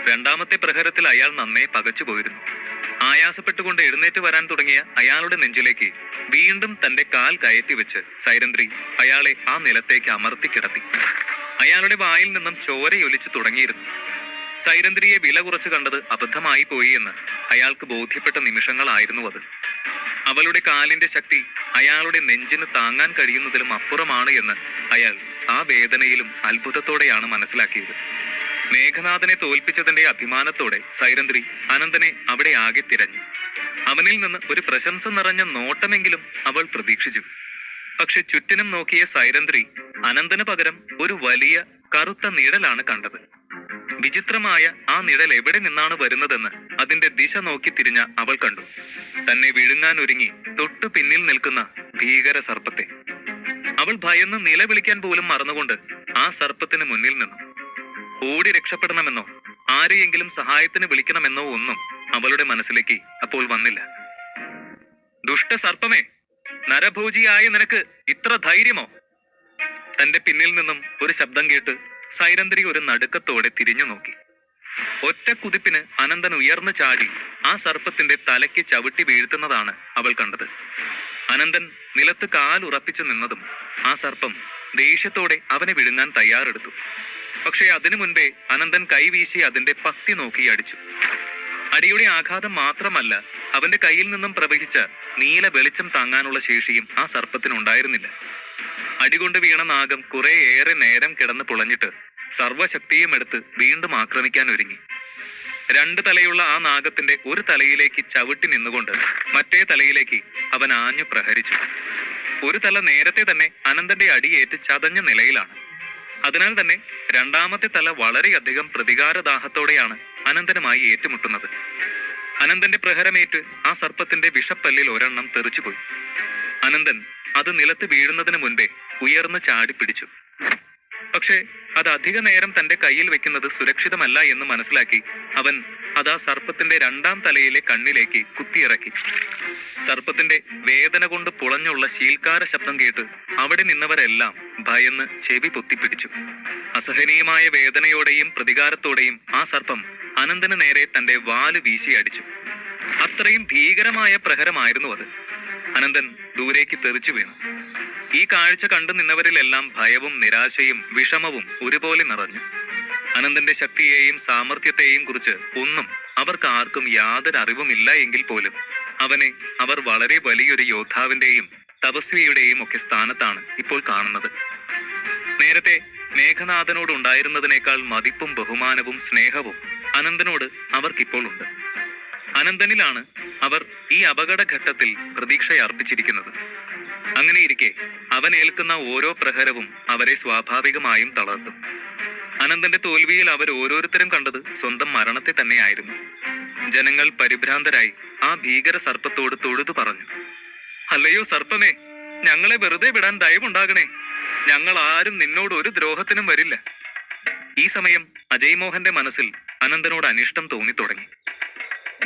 രണ്ടാമത്തെ പ്രഹരത്തിൽ അയാൾ നന്നേ പകച്ചുപോയിരുന്നു. ആയാസപ്പെട്ടുകൊണ്ട് എഴുന്നേറ്റ് വരാൻ തുടങ്ങിയ അയാളുടെ നെഞ്ചിലേക്ക് വീണ്ടും തന്റെ കാൽ കയറ്റി വെച്ച് സൈരന്ധ്രി അയാളെ ആ നിലത്തേക്ക് അമർത്തി കിടത്തി. അയാളുടെ വായിൽ നിന്നും ചോരയൊലിച്ചു തുടങ്ങിയിരുന്നു. സൈരന്ധ്രിയെ വില കുറച്ച് കണ്ടത് അബദ്ധമായി പോയി എന്ന് അയാൾക്ക് ബോധ്യപ്പെട്ട നിമിഷങ്ങളായിരുന്നു അത്. അവളുടെ കാലിന്റെ ശക്തി അയാളുടെ നെഞ്ചിന് താങ്ങാൻ കഴിയുന്നതിലും അപ്പുറമാണ് എന്ന് അയാൾ ആ വേദനയിലും അത്ഭുതത്തോടെയാണ് മനസ്സിലാക്കിയത്. മേഘനാഥനെ തോൽപ്പിച്ചതിന്റെ അഭിമാനത്തോടെ സൈരന്ധ്രി അനന്തനെ അവിടെ ആകെ തിരഞ്ഞു. അവനിൽ നിന്ന് ഒരു പ്രശംസ നിറഞ്ഞ നോട്ടമെങ്കിലും അവൾ പ്രതീക്ഷിച്ചു. പക്ഷെ ചുറ്റിനും നോക്കിയ സൈരന്ധ്രി അനന്തന് പകരം ഒരു വലിയ കറുത്ത നിഴലാണ് കണ്ടത്. വിചിത്രമായ ആ നിഴൽ എവിടെ നിന്നാണ് വരുന്നതെന്ന് അതിന്റെ ദിശ നോക്കി തിരിഞ്ഞ അവൾ കണ്ടു. തന്നെ വിഴുങ്ങാൻ ഒരുങ്ങി തൊട്ടു പിന്നിൽ നിൽക്കുന്ന ഭീകര സർപ്പത്തെ. അവൾ ഭയന്ന് നിലവിളിക്കാൻ പോലും മറന്നുകൊണ്ട് ആ സർപ്പത്തിന് മുന്നിൽ നിന്നു. ഓടി രക്ഷപ്പെടണമെന്നോ ആരെയെങ്കിലും സഹായത്തിന് വിളിക്കണമെന്നോ ഒന്നും അവളുടെ മനസ്സിലേക്ക് അപ്പോൾ വന്നില്ല. ദുഷ്ട സർപ്പമേ, നരഭോജിയായ നിനക്ക് ഇത്ര ധൈര്യമോ? തന്റെ പിന്നിൽ നിന്നും ഒരു ശബ്ദം കേട്ട് സൈരന്ധ്രി ഒരു നടുക്കത്തോടെ തിരിഞ്ഞു നോക്കി. ഒറ്റ കുതിപ്പിന് അനന്തൻ ഉയർന്നു ചാടി ആ സർപ്പത്തിന്റെ തലയ്ക്ക് ചവിട്ടി വീഴ്ത്തുന്നതാണ് അവൾ കണ്ടത്. അനന്തൻ നിലത്ത് കാലുറപ്പിച്ചു നിന്നതും ആ സർപ്പം ദേഷ്യത്തോടെ അവനെ വിഴുങ്ങാൻ തയ്യാറെടുത്തു. പക്ഷേ അതിനു മുൻപേ അനന്തൻ കൈവീശി അതിന്റെ പത്തി നോക്കി അടിച്ചു. അടിയുടെ ആഘാതം മാത്രമല്ല, അവന്റെ കയ്യിൽ നിന്നും പ്രവഹിച്ച നീല വെളിച്ചം താങ്ങാനുള്ള ശേഷിയും ആ സർപ്പത്തിനുണ്ടായിരുന്നില്ല. അടികൊണ്ട് വീണ നാഗം കുറേയേറെ നേരം കിടന്ന് പുളഞ്ഞിട്ട് സർവശക്തിയും എടുത്ത് വീണ്ടും ആക്രമിക്കാൻ ഒരുങ്ങി. 2 തലയുള്ള ആ നാഗത്തിന്റെ ഒരു തലയിലേക്ക് ചവിട്ടി നിന്നുകൊണ്ട് മറ്റേ തലയിലേക്ക് അവൻ ആഞ്ഞു പ്രഹരിച്ചു. ഒരു തല നേരത്തെ തന്നെ അനന്തന്റെ അടിയേറ്റ് ചതഞ്ഞ നിലയിലാണ്. അതിനാൽ തന്നെ രണ്ടാമത്തെ തല വളരെയധികം പ്രതികാരദാഹത്തോടെയാണ് അനന്തനുമായി ഏറ്റുമുട്ടുന്നത്. അനന്തന്റെ പ്രഹരമേറ്റ് ആ സർപ്പത്തിന്റെ വിഷപ്പല്ലിൽ ഒരെണ്ണം തെറിച്ചുപോയി. അനന്തൻ അത് നിലത്ത് വീഴുന്നതിന് മുൻപേ ഉയർന്നു ചാടി പിടിച്ചു. പക്ഷേ അത് അധിക നേരം തന്റെ കയ്യിൽ വെക്കുന്നത് സുരക്ഷിതമല്ല എന്ന് മനസ്സിലാക്കി അവൻ അത് ആ സർപ്പത്തിന്റെ 2ാം തലയിലെ കണ്ണിലേക്ക് കുത്തിയിറക്കി. സർപ്പത്തിന്റെ വേദന കൊണ്ട് പുളഞ്ഞുള്ള ശീൽക്കാര ശബ്ദം കേട്ട് അവിടെ നിന്നവരെല്ലാം ഭയന്ന് ചെവി പൊത്തിപ്പിടിച്ചു. അസഹനീയമായ വേദനയോടെയും പ്രതികാരത്തോടെയും ആ സർപ്പം അനന്തന് നേരെ തന്റെ വാല് വീശി അടിച്ചു. അത്രയും ഭീകരമായ പ്രഹരമായിരുന്നു അത്. അനന്തൻ ദൂരേക്ക് തെറിച്ചു വീണു. ഈ കാഴ്ച കണ്ടു നിന്നവരിലെല്ലാം ഭയവും നിരാശയും വിഷമവും ഒരുപോലെ നിറഞ്ഞു. അനന്തന്റെ ശക്തിയെയും സാമർഥ്യത്തെയും കുറിച്ച് ഒന്നും അവർക്ക് ആർക്കും യാതൊരു അറിവുമില്ല എങ്കിൽ പോലും അവനെ അവർ വളരെ വലിയൊരു യോദ്ധാവിന്റെയും തപസ്വിയുടെയും ഒക്കെ സ്ഥാനത്താണ് ഇപ്പോൾ കാണുന്നത്. നേരത്തെ മേഘനാഥനോട് ഉണ്ടായിരുന്നതിനേക്കാൾ മതിപ്പും ബഹുമാനവും സ്നേഹവും അനന്തനോട് അവർക്കിപ്പോൾ ഉണ്ട്. അനന്തനിലാണ് അവർ ഈ അപകടഘട്ടത്തിൽ പ്രതീക്ഷയർപ്പിച്ചിരിക്കുന്നത്. അങ്ങനെയിരിക്കെ അവൻ ഏൽക്കുന്ന ഓരോ പ്രഹരവും അവരെ സ്വാഭാവികമായും തളർത്തും. അനന്തന്റെ തോൽവിയിൽ അവർ ഓരോരുത്തരും കണ്ടത് സ്വന്തം മരണത്തെ തന്നെയായിരുന്നു. ജനങ്ങൾ പരിഭ്രാന്തരായി ആ ഭീകര സർപ്പത്തോട് തൊഴുതു പറഞ്ഞു, അല്ലയോ സർപ്പമേ, ഞങ്ങളെ വെറുതെ വിടാൻ ദയവുണ്ടാകണേ. ഞങ്ങൾ ആരും നിന്നോട് ഒരു ദ്രോഹത്തിനും വരില്ല. ഈ സമയം അജയ് മോഹന്റെ മനസ്സിൽ അനന്തനോട് അനിഷ്ടം തോന്നിത്തുടങ്ങി.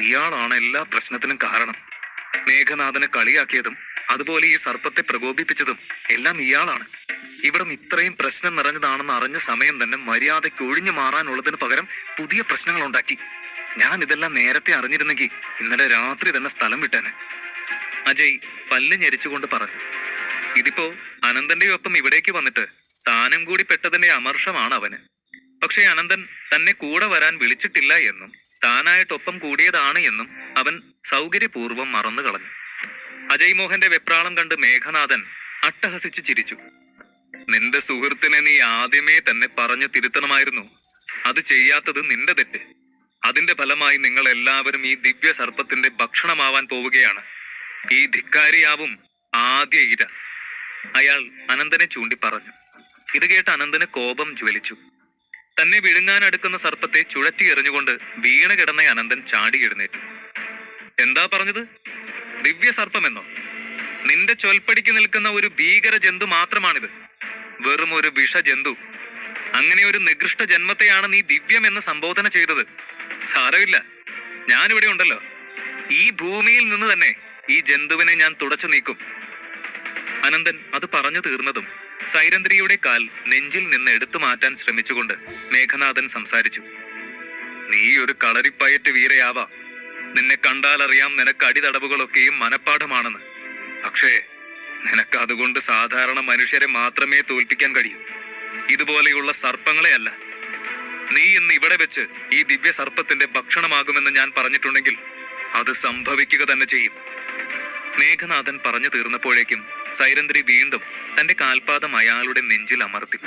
ഇയാളാണ് എല്ലാ പ്രശ്നത്തിനും കാരണം. മേഘനാഥനെ കളിയാക്കിയതും അതുപോലെ ഈ സർപ്പത്തെ പ്രകോപിപ്പിച്ചതും എല്ലാം ഇയാളാണ്. ഇവിടം ഇത്രയും പ്രശ്നം നിറഞ്ഞതാണെന്ന് അറിഞ്ഞ സമയം തന്നെ മര്യാദയ്ക്ക് ഒഴിഞ്ഞു മാറാനുള്ളതിന് പകരം പുതിയ പ്രശ്നങ്ങൾ ഉണ്ടാക്കി. ഞാൻ ഇതെല്ലാം നേരത്തെ അറിഞ്ഞിരുന്നെങ്കിൽ ഇന്നലെ രാത്രി തന്നെ സ്ഥലം വിട്ടേനെ. അജയ് പല്ല് ഞെരിച്ചുകൊണ്ട് പറഞ്ഞു. ഇതിപ്പോ അനന്തന്റെ ഒപ്പം ഇവിടേക്ക് വന്നിട്ട് താനും കൂടി പെട്ടതിന്റെ അമർഷമാണ് അവന്. പക്ഷെ അനന്തൻ തന്നെ കൂടെ വരാൻ വിളിച്ചിട്ടില്ല എന്നും താനായിട്ടൊപ്പം കൂടിയതാണ് എന്നും അവൻ സൗകര്യപൂർവ്വം മറന്നു കളഞ്ഞു. അജയ് മോഹന്റെ വെപ്രാളം കണ്ട് മേഘനാഥൻ അട്ടഹസിച്ച് ചിരിച്ചു. നിന്റെ സുഹൃത്തിനെ നീ ആദ്യമേ തന്നെ പറഞ്ഞു തിരുത്തണമായിരുന്നു. അത് ചെയ്യാത്തത് നിന്റെ തെറ്റ്. അതിന്റെ ഫലമായി നിങ്ങൾ എല്ലാവരും ഈ ദിവ്യ സർപ്പത്തിന്റെ ഭക്ഷണമാവാൻ പോവുകയാണ്. ഈ ധിക്കാരിയാവും ആദ്യ ഇര. അയാൾ അനന്തനെ ചൂണ്ടി പറഞ്ഞു. ഇത് കേട്ട് അനന്തന് കോപം ജ്വലിച്ചു. തന്നെ വിഴുങ്ങാൻ അടുക്കുന്ന സർപ്പത്തെ ചുഴറ്റി എറിഞ്ഞുകൊണ്ട് വീണ് കിടന്ന അനന്തൻ ചാടി എഴുന്നേറ്റു. എന്താ പറഞ്ഞത്? ദിവ്യ സർപ്പമെന്നോ? നിന്റെ ചൊൽപ്പടിക്ക് നിൽക്കുന്ന ഒരു ഭീകര ജന്തു മാത്രമാണിത്. വെറും ഒരു വിഷജന്തു. അങ്ങനെ ഒരു നികൃഷ്ട ജന്മത്തെയാണ് നീ ദിവ്യം എന്ന് സംബോധന ചെയ്തത്. സാരമില്ല, ഞാനിവിടെ ഉണ്ടല്ലോ. ഈ ഭൂമിയിൽ നിന്ന് തന്നെ ഈ ജന്തുവിനെ ഞാൻ തുടച്ചു നീക്കും. അനന്തൻ അത് പറഞ്ഞു തീർന്നതും സൈരന്ധ്രിയുടെ കാൽ നെഞ്ചിൽ നിന്ന് എടുത്തു മാറ്റാൻ ശ്രമിച്ചുകൊണ്ട് മേഘനാഥൻ സംസാരിച്ചു. നീ ഒരു കളരിപ്പയറ്റ് വീരയാവാം. നിന്നെ കണ്ടാലറിയാം നിനക്ക് അടിതടവുകളൊക്കെയും മനപ്പാഠമാണെന്ന്. പക്ഷേ നിനക്ക് അതുകൊണ്ട് സാധാരണ മനുഷ്യരെ മാത്രമേ തോൽപ്പിക്കാൻ കഴിയൂ, ഇതുപോലെയുള്ള സർപ്പങ്ങളെ അല്ല. നീ ഇന്ന് ഇവിടെ വെച്ച് ഈ ദിവ്യ സർപ്പത്തിന്റെ ഭക്ഷണമാകുമെന്ന് ഞാൻ പറഞ്ഞിട്ടുണ്ടെങ്കിൽ അത് സംഭവിക്കുക തന്നെ ചെയ്യും. മേഘനാഥൻ പറഞ്ഞു തീർന്നപ്പോഴേക്കും സൈരന്ധ്രി വീണ്ടും തന്റെ കാൽപാദം അയാളുടെ നെഞ്ചിൽ അമർത്തി.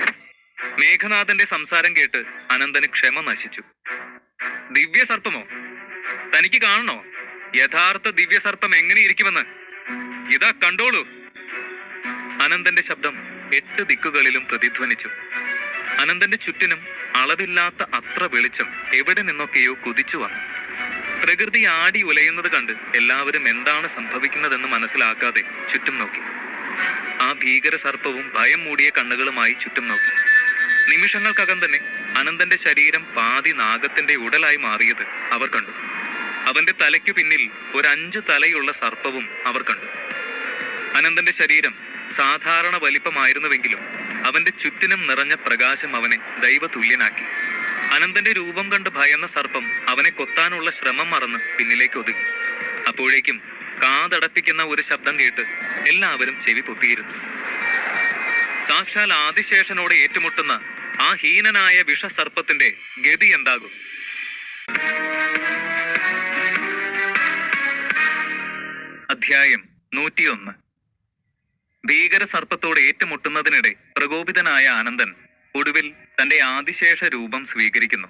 മേഘനാഥന്റെ സംസാരം കേട്ട് അനന്തന് ക്ഷമ നശിച്ചു. ദിവ്യ സർപ്പമോ? തനിക്ക് കാണണോ യഥാർത്ഥ ദിവ്യ സർപ്പം എങ്ങനെ ഇരിക്കുമെന്ന്? ഇതാ കണ്ടോളൂ. അനന്തന്റെ ശബ്ദം 8 ദിക്കുകളിലും പ്രതിധ്വനിച്ചു. അനന്തന്റെ ചുറ്റിനും അളവില്ലാത്ത അത്ര വെളിച്ചം എവിടെ നിന്നൊക്കെയോ കുതിച്ചു വന്നു. പ്രകൃതി ആടി ഉലയുന്നത് കണ്ട് എല്ലാവരും എന്താണ് സംഭവിക്കുന്നതെന്ന് മനസ്സിലാക്കാതെ ചുറ്റും നോക്കി. ആ ഭീകര സർപ്പവും ഭയം മൂടിയ കണ്ണുകളുമായി ചുറ്റും നോക്കി. നിമിഷങ്ങൾക്കകം തന്നെ അനന്തന്റെ ശരീരം പാതി നാഗത്തിന്റെ ഉടലായി മാറിയത് അവർ കണ്ടു. അവന്റെ തലയ്ക്കു പിന്നിൽ ഒരു 5 തലയുള്ള സർപ്പവും അവർ കണ്ടു. അനന്തന്റെ ശരീരം സാധാരണ വലിപ്പമായിരുന്നുവെങ്കിലും അവന്റെ ചുറ്റിനും നിറഞ്ഞ പ്രകാശം അവനെ ദൈവതുല്യനാക്കി. അനന്തന്റെ രൂപം കണ്ട് ഭയന്ന സർപ്പം അവനെ കൊത്താനുള്ള ശ്രമം മറന്ന് പിന്നിലേക്ക് ഒതുങ്ങി. അപ്പോഴേക്കും കാതടപ്പിക്കുന്ന ഒരു ശബ്ദം കേട്ട് എല്ലാവരും ചെവി പൊത്തിയിരുന്നു. സാക്ഷാൽ ആദിശേഷനോട് ഏറ്റുമുട്ടുന്ന ആ ഹീനനായ വിഷസർപ്പത്തിന്റെ ഗതി എന്താകും? അധ്യായം 101. ഭീകര സർപ്പത്തോട് ഏറ്റുമുട്ടുന്നതിനിടെ പ്രകോപിതനായ അനന്തൻ ഒടുവിൽ തന്റെ ആദിശേഷ രൂപം സ്വീകരിക്കുന്നു.